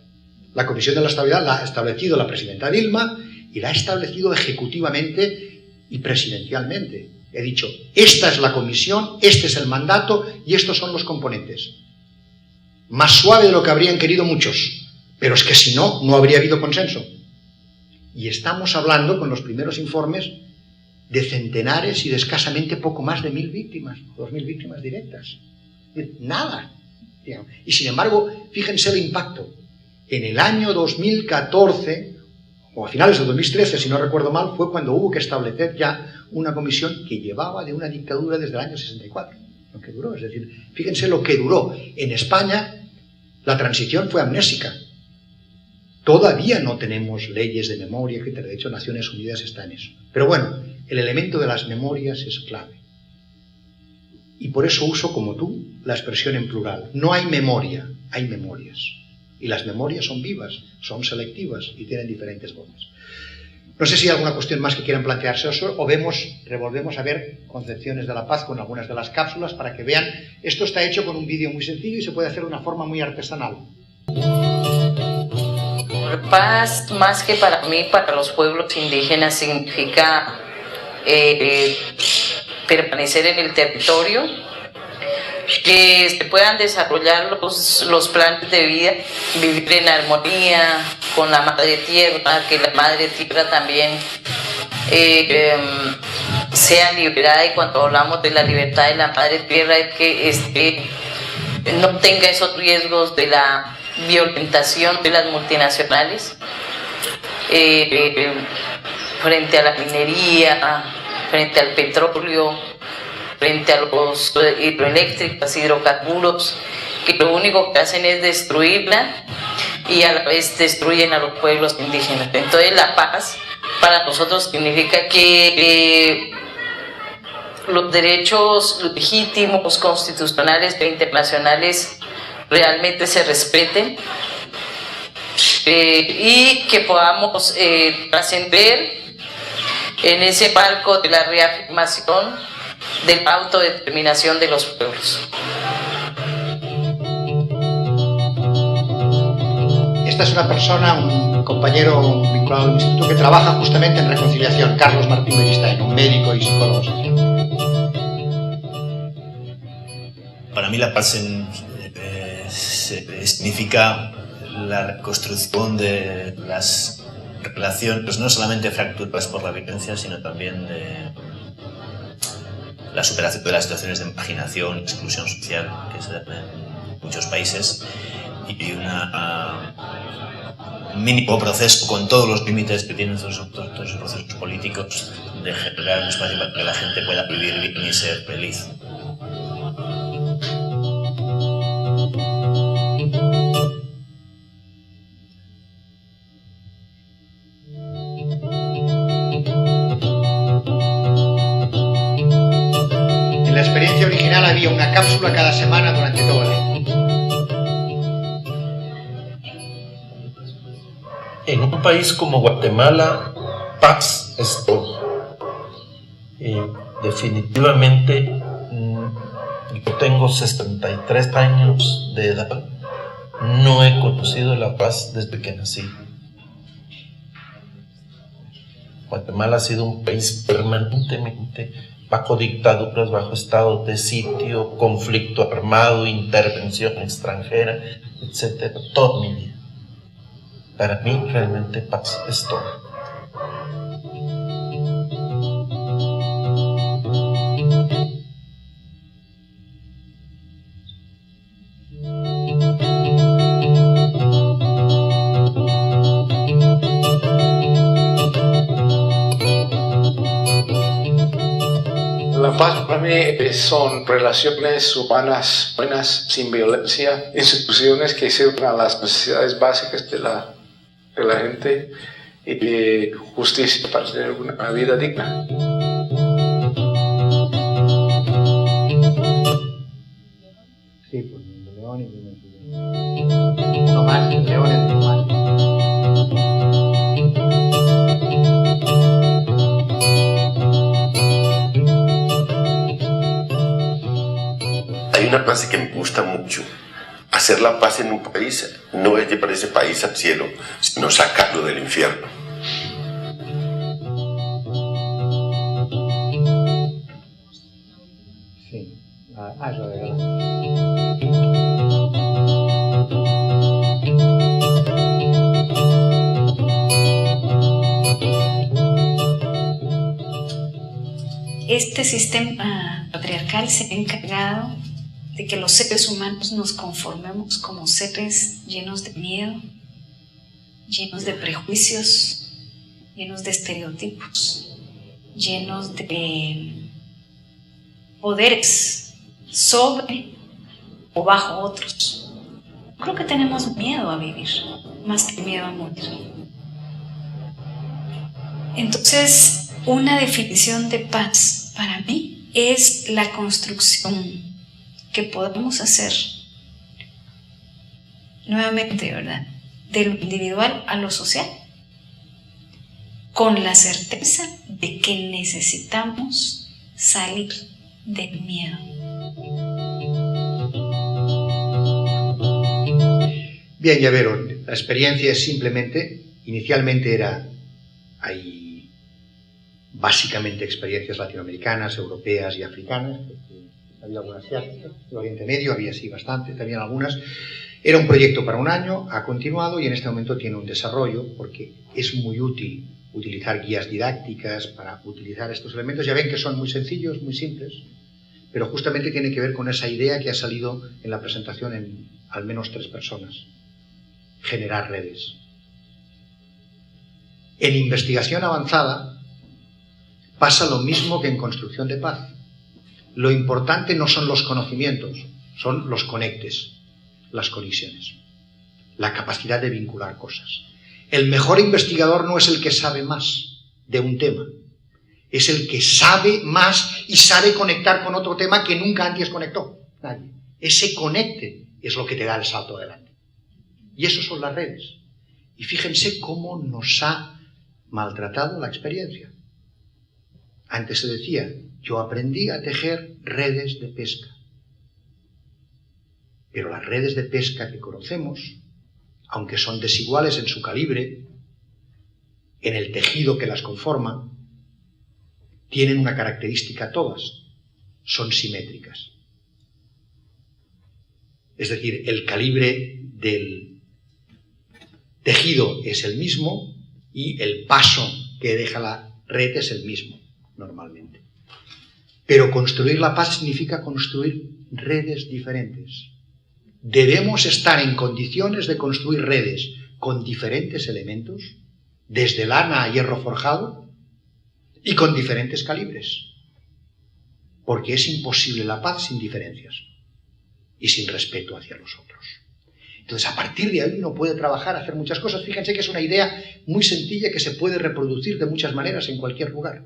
La Comisión de la Estabilidad la ha establecido la presidenta Dilma y la ha establecido ejecutivamente y presidencialmente. He dicho, esta es la comisión, este es el mandato y estos son los componentes. Más suave de lo que habrían querido muchos, pero es que si no, no habría habido consenso. Y estamos hablando, con los primeros informes, de centenares y de escasamente poco más de 1000 víctimas, 2000 víctimas directas. Nada. Y sin embargo, fíjense el impacto. En el año 2014, o a finales de 2013, si no recuerdo mal, fue cuando hubo que establecer ya una comisión que llevaba de una dictadura desde el año 64. Lo que duró, es decir, fíjense lo que duró. En España, la transición fue amnésica. Todavía no tenemos leyes de memoria, que de hecho Naciones Unidas está en eso. Pero bueno, el elemento de las memorias es clave. Y por eso uso, como tú, la expresión en plural. No hay memoria, hay memorias. Y las memorias son vivas, son selectivas y tienen diferentes voces. No sé si hay alguna cuestión más que quieran plantearse o revolvemos a ver concepciones de la paz con algunas de las cápsulas para que vean. Esto está hecho con un vídeo muy sencillo y se puede hacer de una forma muy artesanal. Paz, más que para mí, para los pueblos indígenas, significa permanecer en el territorio, que se puedan desarrollar los planes de vida, vivir en armonía con la madre tierra, que la madre tierra también sea liberada. Y cuando hablamos de la libertad de la madre tierra, es que no tenga esos riesgos de la violentación de las multinacionales frente a la minería, frente al petróleo, frente a los hidroeléctricos, hidrocarburos, que lo único que hacen es destruirla y a la vez destruyen a los pueblos indígenas. Entonces la paz para nosotros significa que los derechos legítimos, constitucionales e internacionales realmente se respeten y que podamos trascender en ese marco de la reafirmación de la autodeterminación de los pueblos. Esta es una persona, un compañero vinculado al instituto que trabaja justamente en reconciliación, Carlos Martín Beristain, un médico y psicólogo social. Para mí la paz significa la reconstrucción de las relaciones, no solamente fracturadas por la violencia, sino también de la superación de las situaciones de marginación, exclusión social que se dan en muchos países, y un mínimo proceso con todos los límites que tienen todos los procesos políticos de generar un espacio para que la gente pueda vivir bien y ser feliz. En la experiencia original había una cápsula cada semana durante todo el año. En un país como Guatemala, paz es todo. Definitivamente, yo tengo 63 años de edad, no he conocido la paz desde que nací. Guatemala ha sido un país permanentemente bajo dictaduras, bajo estado de sitio, conflicto armado, intervención extranjera, etc. Toda mi vida. Para mí, realmente, paz es todo. La paz para mí son relaciones humanas buenas, sin violencia, instituciones que sirvan a las necesidades básicas de la gente y justicia para tener una vida digna. Sí, pues León y uno más, León y uno más. Hay una frase que me gusta mucho. Hacer la paz en un país no es llevar ese país al cielo, sino sacarlo del infierno. Sí, es lo de verdad. este sistema patriarcal se ha encargado de que los seres humanos nos conformemos como seres llenos de miedo, llenos de prejuicios, llenos de estereotipos, llenos de poderes sobre o bajo otros. Creo que tenemos miedo a vivir, más que miedo a morir. Entonces, una definición de paz para mí es la construcción que podemos hacer, nuevamente, ¿verdad?, de lo individual a lo social, con la certeza de que necesitamos salir del miedo. Bien, ya vieron, la experiencia es simplemente, inicialmente hay básicamente experiencias latinoamericanas, europeas y africanas, había algunas asiáticas, de Oriente Medio había sí bastante, también algunas. Era un proyecto para un año, ha continuado y en este momento tiene un desarrollo porque es muy útil utilizar guías didácticas para utilizar estos elementos. Ya ven que son muy sencillos, muy simples, pero justamente tiene que ver con esa idea que ha salido en la presentación en al menos 3 personas: generar redes. En investigación avanzada pasa lo mismo que en construcción de paz. Lo importante no son los conocimientos, son los conectes, las colisiones, la capacidad de vincular cosas. El mejor investigador no es el que sabe más de un tema, es el que sabe más y sabe conectar con otro tema que nunca antes conectó nadie. Ese conecte es lo que te da el salto adelante. Y eso son las redes. Y fíjense cómo nos ha maltratado la experiencia. Antes se decía, yo aprendí a tejer redes de pesca. Pero las redes de pesca que conocemos, aunque son desiguales en su calibre, en el tejido que las conforma, tienen una característica todas: son simétricas. Es decir, el calibre del tejido es el mismo y el paso que deja la red es el mismo, normalmente. Pero construir la paz significa construir redes diferentes. Debemos estar en condiciones de construir redes con diferentes elementos, desde lana a hierro forjado, y con diferentes calibres. Porque es imposible la paz sin diferencias y sin respeto hacia los otros. Entonces, a partir de ahí uno puede trabajar, hacer muchas cosas. Fíjense que es una idea muy sencilla que se puede reproducir de muchas maneras en cualquier lugar.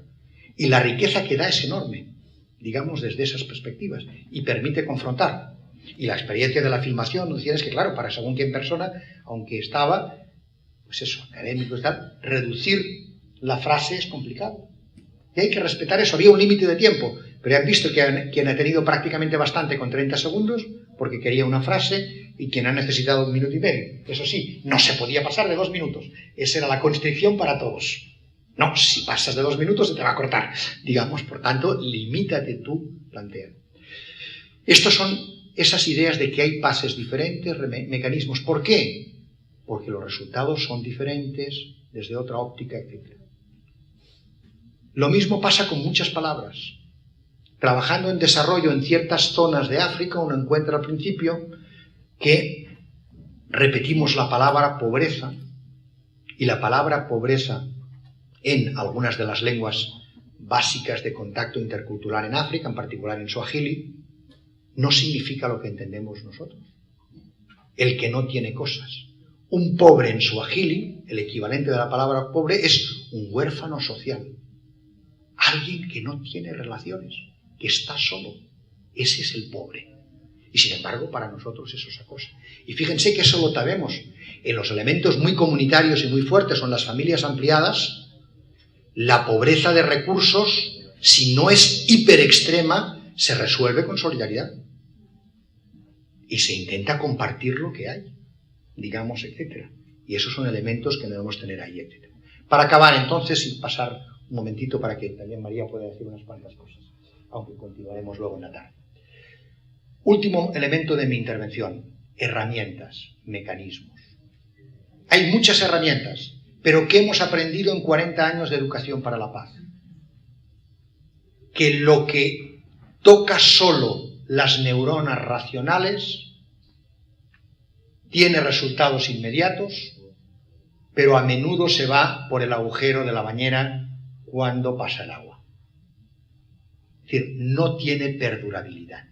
Y la riqueza que da es enorme, digamos, desde esas perspectivas, y permite confrontar. Y la experiencia de la filmación, decía, es que claro, para según quién persona, aunque estaba, pues eso, académico y tal, reducir la frase es complicado. Y hay que respetar eso. Había un límite de tiempo, pero han visto que quien ha tenido prácticamente bastante con 30 segundos, porque quería una frase, y quien ha necesitado 1 minuto y medio. Eso sí, no se podía pasar de 2 minutos. Esa era la constricción para todos. No, si pasas de 2 minutos se te va a cortar. Digamos, por tanto, limítate tú, plantea. Estos son esas ideas de que hay pases diferentes, mecanismos. ¿Por qué? Porque los resultados son diferentes desde otra óptica, etc. Lo mismo pasa con muchas palabras. Trabajando en desarrollo en ciertas zonas de África, uno encuentra al principio que repetimos la palabra pobreza, y la palabra pobreza en algunas de las lenguas básicas de contacto intercultural en África, en particular en Swahili, no significa lo que entendemos nosotros. El que no tiene cosas. Un pobre en Swahili, el equivalente de la palabra pobre, es un huérfano social. Alguien que no tiene relaciones, que está solo. Ese es el pobre. Y sin embargo, para nosotros eso es esa cosa. Y fíjense que eso lo sabemos. En los elementos muy comunitarios y muy fuertes son las familias ampliadas. La pobreza de recursos, si no es hiperextrema, se resuelve con solidaridad. Y se intenta compartir lo que hay, digamos, etc. Y esos son elementos que debemos tener ahí, etc. Para acabar entonces, y pasar un momentito para que también María pueda decir unas cuantas cosas, aunque continuaremos luego en la tarde. Último elemento de mi intervención: herramientas, mecanismos. Hay muchas herramientas, pero ¿qué hemos aprendido en 40 años de educación para la paz? que lo que toca solo las neuronas racionales tiene resultados inmediatos, pero a menudo se va por el agujero de la bañera cuando pasa el agua. Es decir, no tiene perdurabilidad.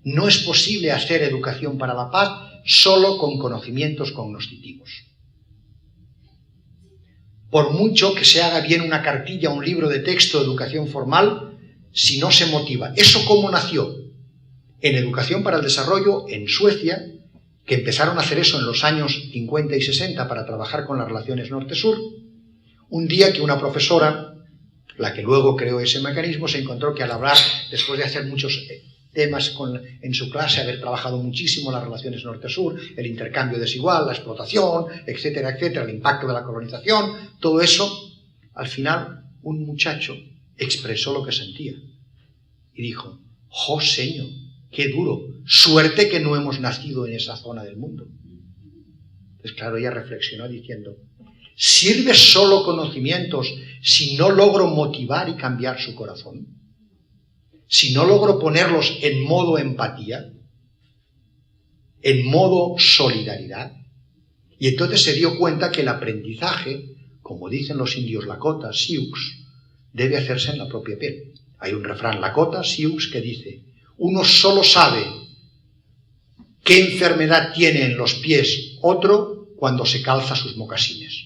No es posible hacer educación para la paz solo con conocimientos cognoscitivos. Por mucho que se haga bien una cartilla, un libro de texto de educación formal, si no se motiva. ¿Eso cómo nació? En Educación para el Desarrollo, en Suecia, que empezaron a hacer eso en los años 50 y 60 para trabajar con las relaciones norte-sur, un día que una profesora, la que luego creó ese mecanismo, se encontró que al hablar, después de hacer muchos temas en su clase, haber trabajado muchísimo las relaciones norte-sur, el intercambio desigual, la explotación, etcétera, etcétera, el impacto de la colonización, todo eso, al final un muchacho expresó lo que sentía y dijo: ¡jo, señor, qué duro! Suerte que no hemos nacido en esa zona del mundo. Pues claro, ella reflexionó diciendo: ¿sirve solo conocimientos si no logro motivar y cambiar su corazón? Si no logro ponerlos en modo empatía, en modo solidaridad. Y entonces se dio cuenta que el aprendizaje, como dicen los indios Lakota, Sioux, debe hacerse en la propia piel. Hay un refrán Lakota, Sioux, que dice: uno solo sabe qué enfermedad tiene en los pies otro cuando se calza sus mocasines.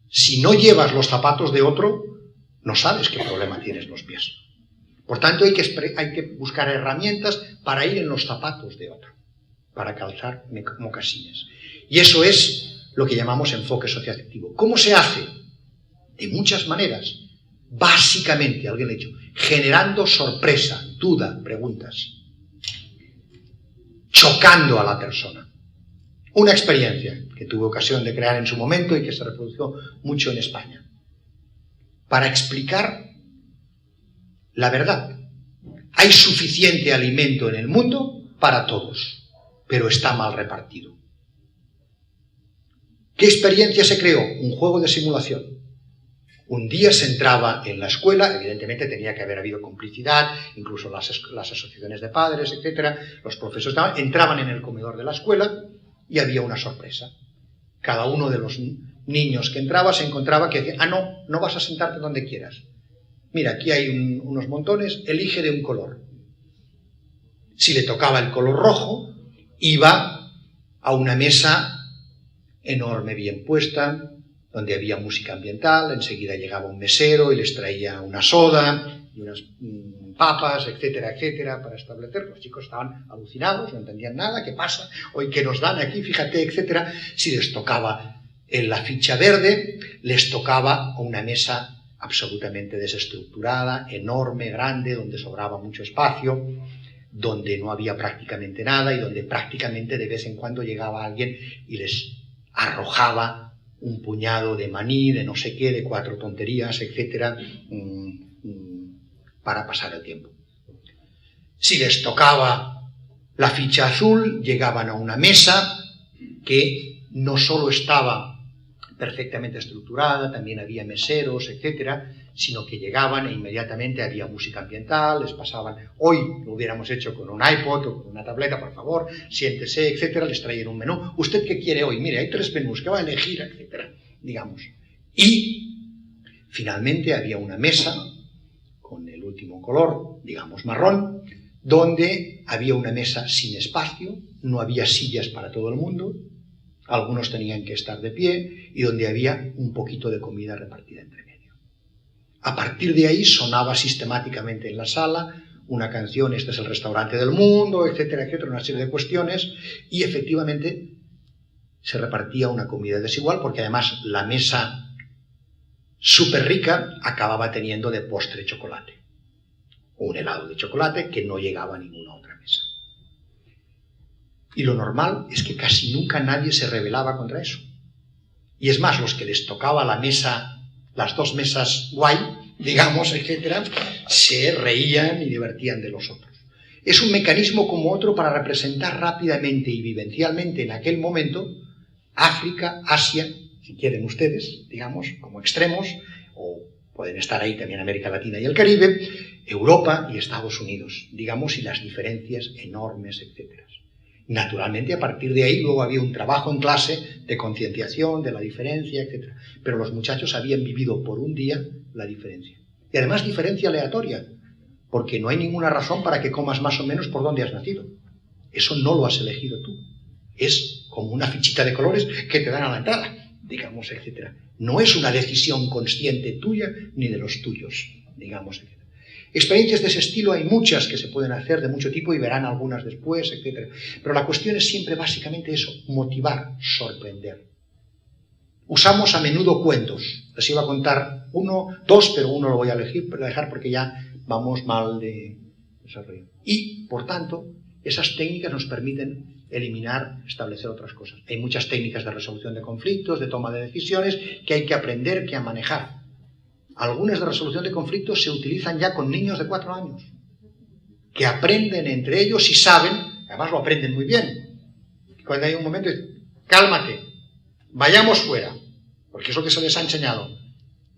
Si no llevas los zapatos de otro, no sabes qué problema tienes en los pies. Por tanto, hay que buscar herramientas para ir en los zapatos de otro, para calzar mocasines. Y eso es lo que llamamos enfoque socioafectivo. ¿Cómo se hace? De muchas maneras. Básicamente, alguien le ha dicho, generando sorpresa, duda, preguntas, chocando a la persona. Una experiencia que tuve ocasión de crear en su momento y que se reprodujo mucho en España. Para explicar la verdad. Hay suficiente alimento en el mundo para todos, pero está mal repartido. ¿Qué experiencia se creó? Un juego de simulación. Un día se entraba en la escuela, evidentemente tenía que haber habido complicidad, incluso las asociaciones de padres, etc. Los profesores entraban en el comedor de la escuela y había una sorpresa. Cada uno de los niños que entraba se encontraba que decía: no vas a sentarte donde quieras. Mira, aquí hay unos montones, elige de un color. Si le tocaba el color rojo, iba a una mesa enorme, bien puesta, donde había música ambiental, enseguida llegaba un mesero y les traía una soda y unas papas, etcétera, etcétera, para establecer. Los chicos estaban alucinados, no entendían nada, ¿qué pasa? Hoy, ¿qué nos dan aquí? Fíjate, etcétera. Si les tocaba en la ficha verde, les tocaba una mesa absolutamente desestructurada, enorme, grande, donde sobraba mucho espacio, donde no había prácticamente nada y donde prácticamente de vez en cuando llegaba alguien y les arrojaba un puñado de maní, de no sé qué, de 4 tonterías, etcétera, para pasar el tiempo. Si les tocaba la ficha azul, llegaban a una mesa que no solo estaba perfectamente estructurada, también había meseros, etcétera, sino que llegaban e inmediatamente había música ambiental, les pasaban, hoy lo hubiéramos hecho con un iPod o con una tableta, por favor, siéntese, etcétera, les traían un menú. ¿Usted qué quiere hoy? Mire, hay 3 menús, ¿qué va a elegir? Etcétera, digamos. Y finalmente había una mesa con el último color, digamos marrón, donde había una mesa sin espacio, no había sillas para todo el mundo, algunos tenían que estar de pie y donde había un poquito de comida repartida entre medio. A partir de ahí sonaba sistemáticamente en la sala una canción, este es el restaurante del mundo, etcétera, etcétera, una serie de cuestiones, y efectivamente se repartía una comida desigual porque además la mesa súper rica acababa teniendo de postre chocolate, o un helado de chocolate que no llegaba a ninguna otra mesa. Y lo normal es que casi nunca nadie se rebelaba contra eso. Y es más, los que les tocaba la mesa, las 2 mesas guay, digamos, etcétera, se reían y divertían de los otros. Es un mecanismo como otro para representar rápidamente y vivencialmente en aquel momento África, Asia, si quieren ustedes, digamos, como extremos, o pueden estar ahí también América Latina y el Caribe, Europa y Estados Unidos, digamos, y las diferencias enormes, etc. Naturalmente, a partir de ahí luego había un trabajo en clase de concienciación de la diferencia, etc. Pero los muchachos habían vivido por un día la diferencia. Y además diferencia aleatoria, porque no hay ninguna razón para que comas más o menos por donde has nacido. Eso no lo has elegido tú. Es como una fichita de colores que te dan a la entrada, digamos, etc. No es una decisión consciente tuya ni de los tuyos, digamos, etc. Experiencias de ese estilo hay muchas que se pueden hacer de mucho tipo y verán algunas después, etc. Pero la cuestión es siempre básicamente eso, motivar, sorprender. Usamos a menudo cuentos. Les iba a contar dos, pero uno lo voy a dejar porque ya vamos mal de desarrollo. Y, por tanto, esas técnicas nos permiten eliminar, establecer otras cosas. Hay muchas técnicas de resolución de conflictos, de toma de decisiones, que hay que aprender, que a manejar. Algunas de resolución de conflictos se utilizan ya con niños de 4 años, que aprenden entre ellos y saben, además lo aprenden muy bien. Cuando hay un momento, cálmate, vayamos fuera, porque es lo que se les ha enseñado.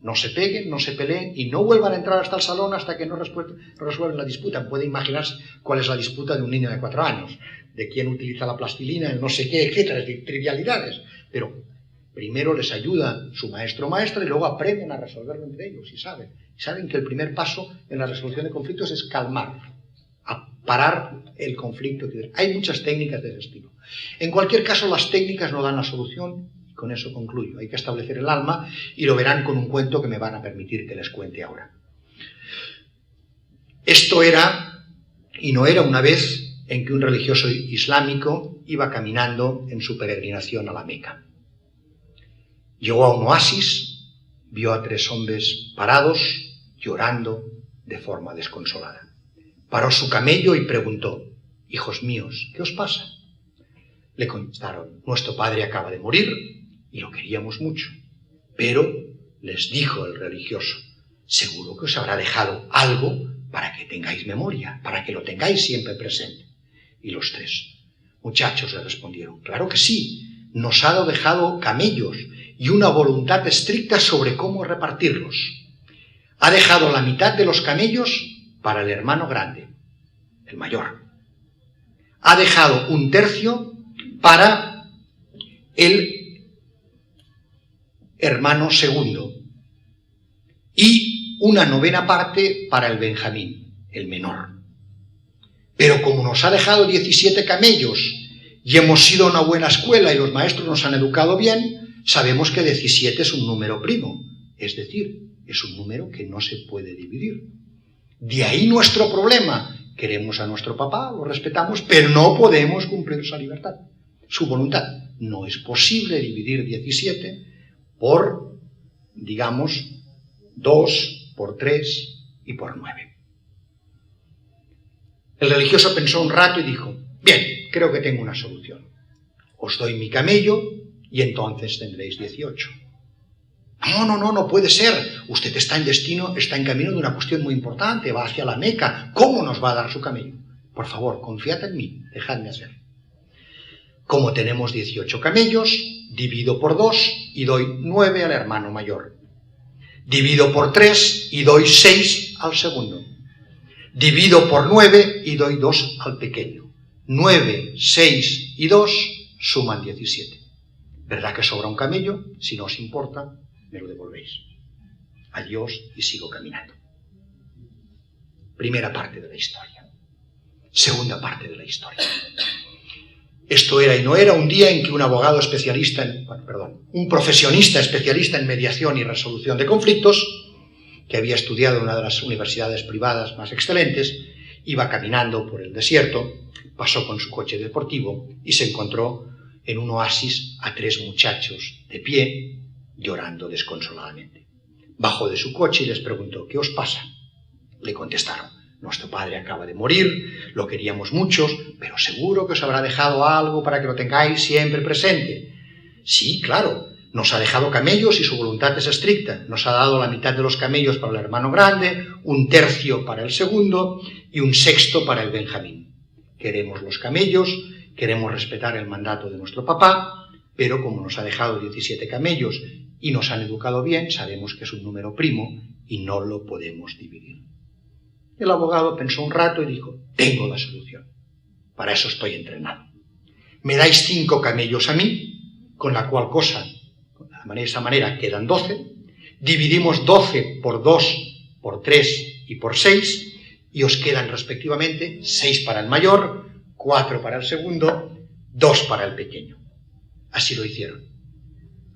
No se peguen, no se peleen y no vuelvan a entrar hasta el salón hasta que no resuelven la disputa. Puede imaginarse cuál es la disputa de un niño de 4 años, de quién utiliza la plastilina, el no sé qué, etcétera, es decir, trivialidades. Pero primero les ayuda su maestro o maestra y luego aprenden a resolverlo entre ellos y saben que el primer paso en la resolución de conflictos es calmar, a parar el conflicto. Hay muchas técnicas de ese estilo. En cualquier caso, las técnicas no dan la solución. Con eso concluyo. Hay que establecer el alma y lo verán con un cuento que me van a permitir que les cuente ahora. Esto era, y no era una vez, en que un religioso islámico iba caminando en su peregrinación a la Meca. Llegó a un oasis, vio a 3 hombres parados, llorando de forma desconsolada. Paró su camello y preguntó: «Hijos míos, ¿qué os pasa?». Le contestaron: «Nuestro padre acaba de morir y lo queríamos mucho». Pero, les dijo el religioso, «seguro que os habrá dejado algo para que tengáis memoria, para que lo tengáis siempre presente». Y los 3 muchachos le respondieron: «Claro que sí, nos ha dejado camellos y una voluntad estricta sobre cómo repartirlos. Ha dejado la mitad de los camellos para el hermano grande, el mayor. Ha dejado 1/3 para el hermano segundo y una 9ª parte para el Benjamín, el menor. Pero como nos ha dejado 17 camellos y hemos ido a una buena escuela y los maestros nos han educado bien, sabemos que 17 es un número primo, es decir, es un número que no se puede dividir. De ahí nuestro problema. Queremos a nuestro papá, lo respetamos, pero no podemos cumplir su libertad, su voluntad. No es posible dividir 17 por, digamos, 2, por 3 y por 9. El religioso pensó un rato y dijo: «Bien, creo que tengo una solución. Os doy mi camello y entonces tendréis 18. No puede ser. Usted está en camino de una cuestión muy importante, va hacia la Meca. ¿Cómo nos va a dar su camello? Por favor, confiad en mí, dejadme hacer. Como tenemos 18 camellos, divido por 2 y doy 9 al hermano mayor. Divido por 3 y doy 6 al segundo. Divido por 9 y doy 2 al pequeño. 9, 6 y 2 suman 17. ¿Verdad que sobra un camello? Si no os importa, me lo devolvéis. Adiós y sigo caminando». Primera parte de la historia. Segunda parte de la historia. Esto era y no era un día en que un abogado especialista, un profesionista especialista en mediación y resolución de conflictos, que había estudiado en una de las universidades privadas más excelentes, iba caminando por el desierto, pasó con su coche deportivo y se encontró en un oasis a 3 muchachos de pie, llorando desconsoladamente. Bajó de su coche y les preguntó: «¿Qué os pasa?». Le contestaron: «Nuestro padre acaba de morir, lo queríamos muchos, pero seguro que os habrá dejado algo para que lo tengáis siempre presente». «Sí, claro, nos ha dejado camellos y su voluntad es estricta. Nos ha dado la mitad de los camellos para el hermano grande, 1/3 para el segundo y 1/6 para el Benjamín. Queremos los camellos, queremos respetar el mandato de nuestro papá, pero como nos ha dejado 17 camellos y nos han educado bien, sabemos que es un número primo y no lo podemos dividir. El abogado pensó un rato y dijo, tengo la solución, para eso estoy entrenado. Me dais 5 camellos a mí, con la cual cosa, de esa manera quedan 12, dividimos 12 por 2, por 3 y por 6, y os quedan respectivamente 6 para el mayor, 4 para el segundo, 2 para el pequeño. Así lo hicieron.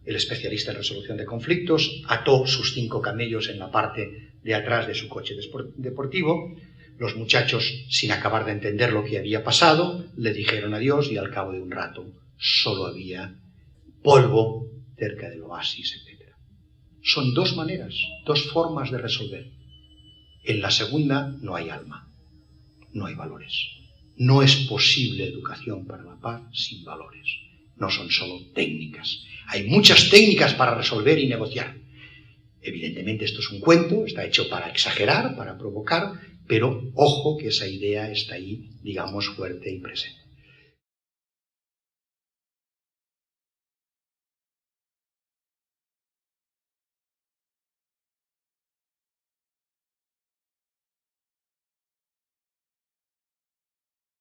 El especialista en resolución de conflictos ató sus 5 camellos en la parte de atrás de su coche deportivo. Los muchachos, sin acabar de entender lo que había pasado, le dijeron adiós y al cabo de un rato solo había polvo cerca del oasis, etc. Son 2 maneras, 2 formas de resolver. En la segunda no hay alma, no hay valores. No es posible educación para la paz sin valores. No son solo técnicas. Hay muchas técnicas para resolver y negociar. Evidentemente esto es un cuento, está hecho para exagerar, para provocar, pero ojo que esa idea está ahí, digamos, fuerte y presente.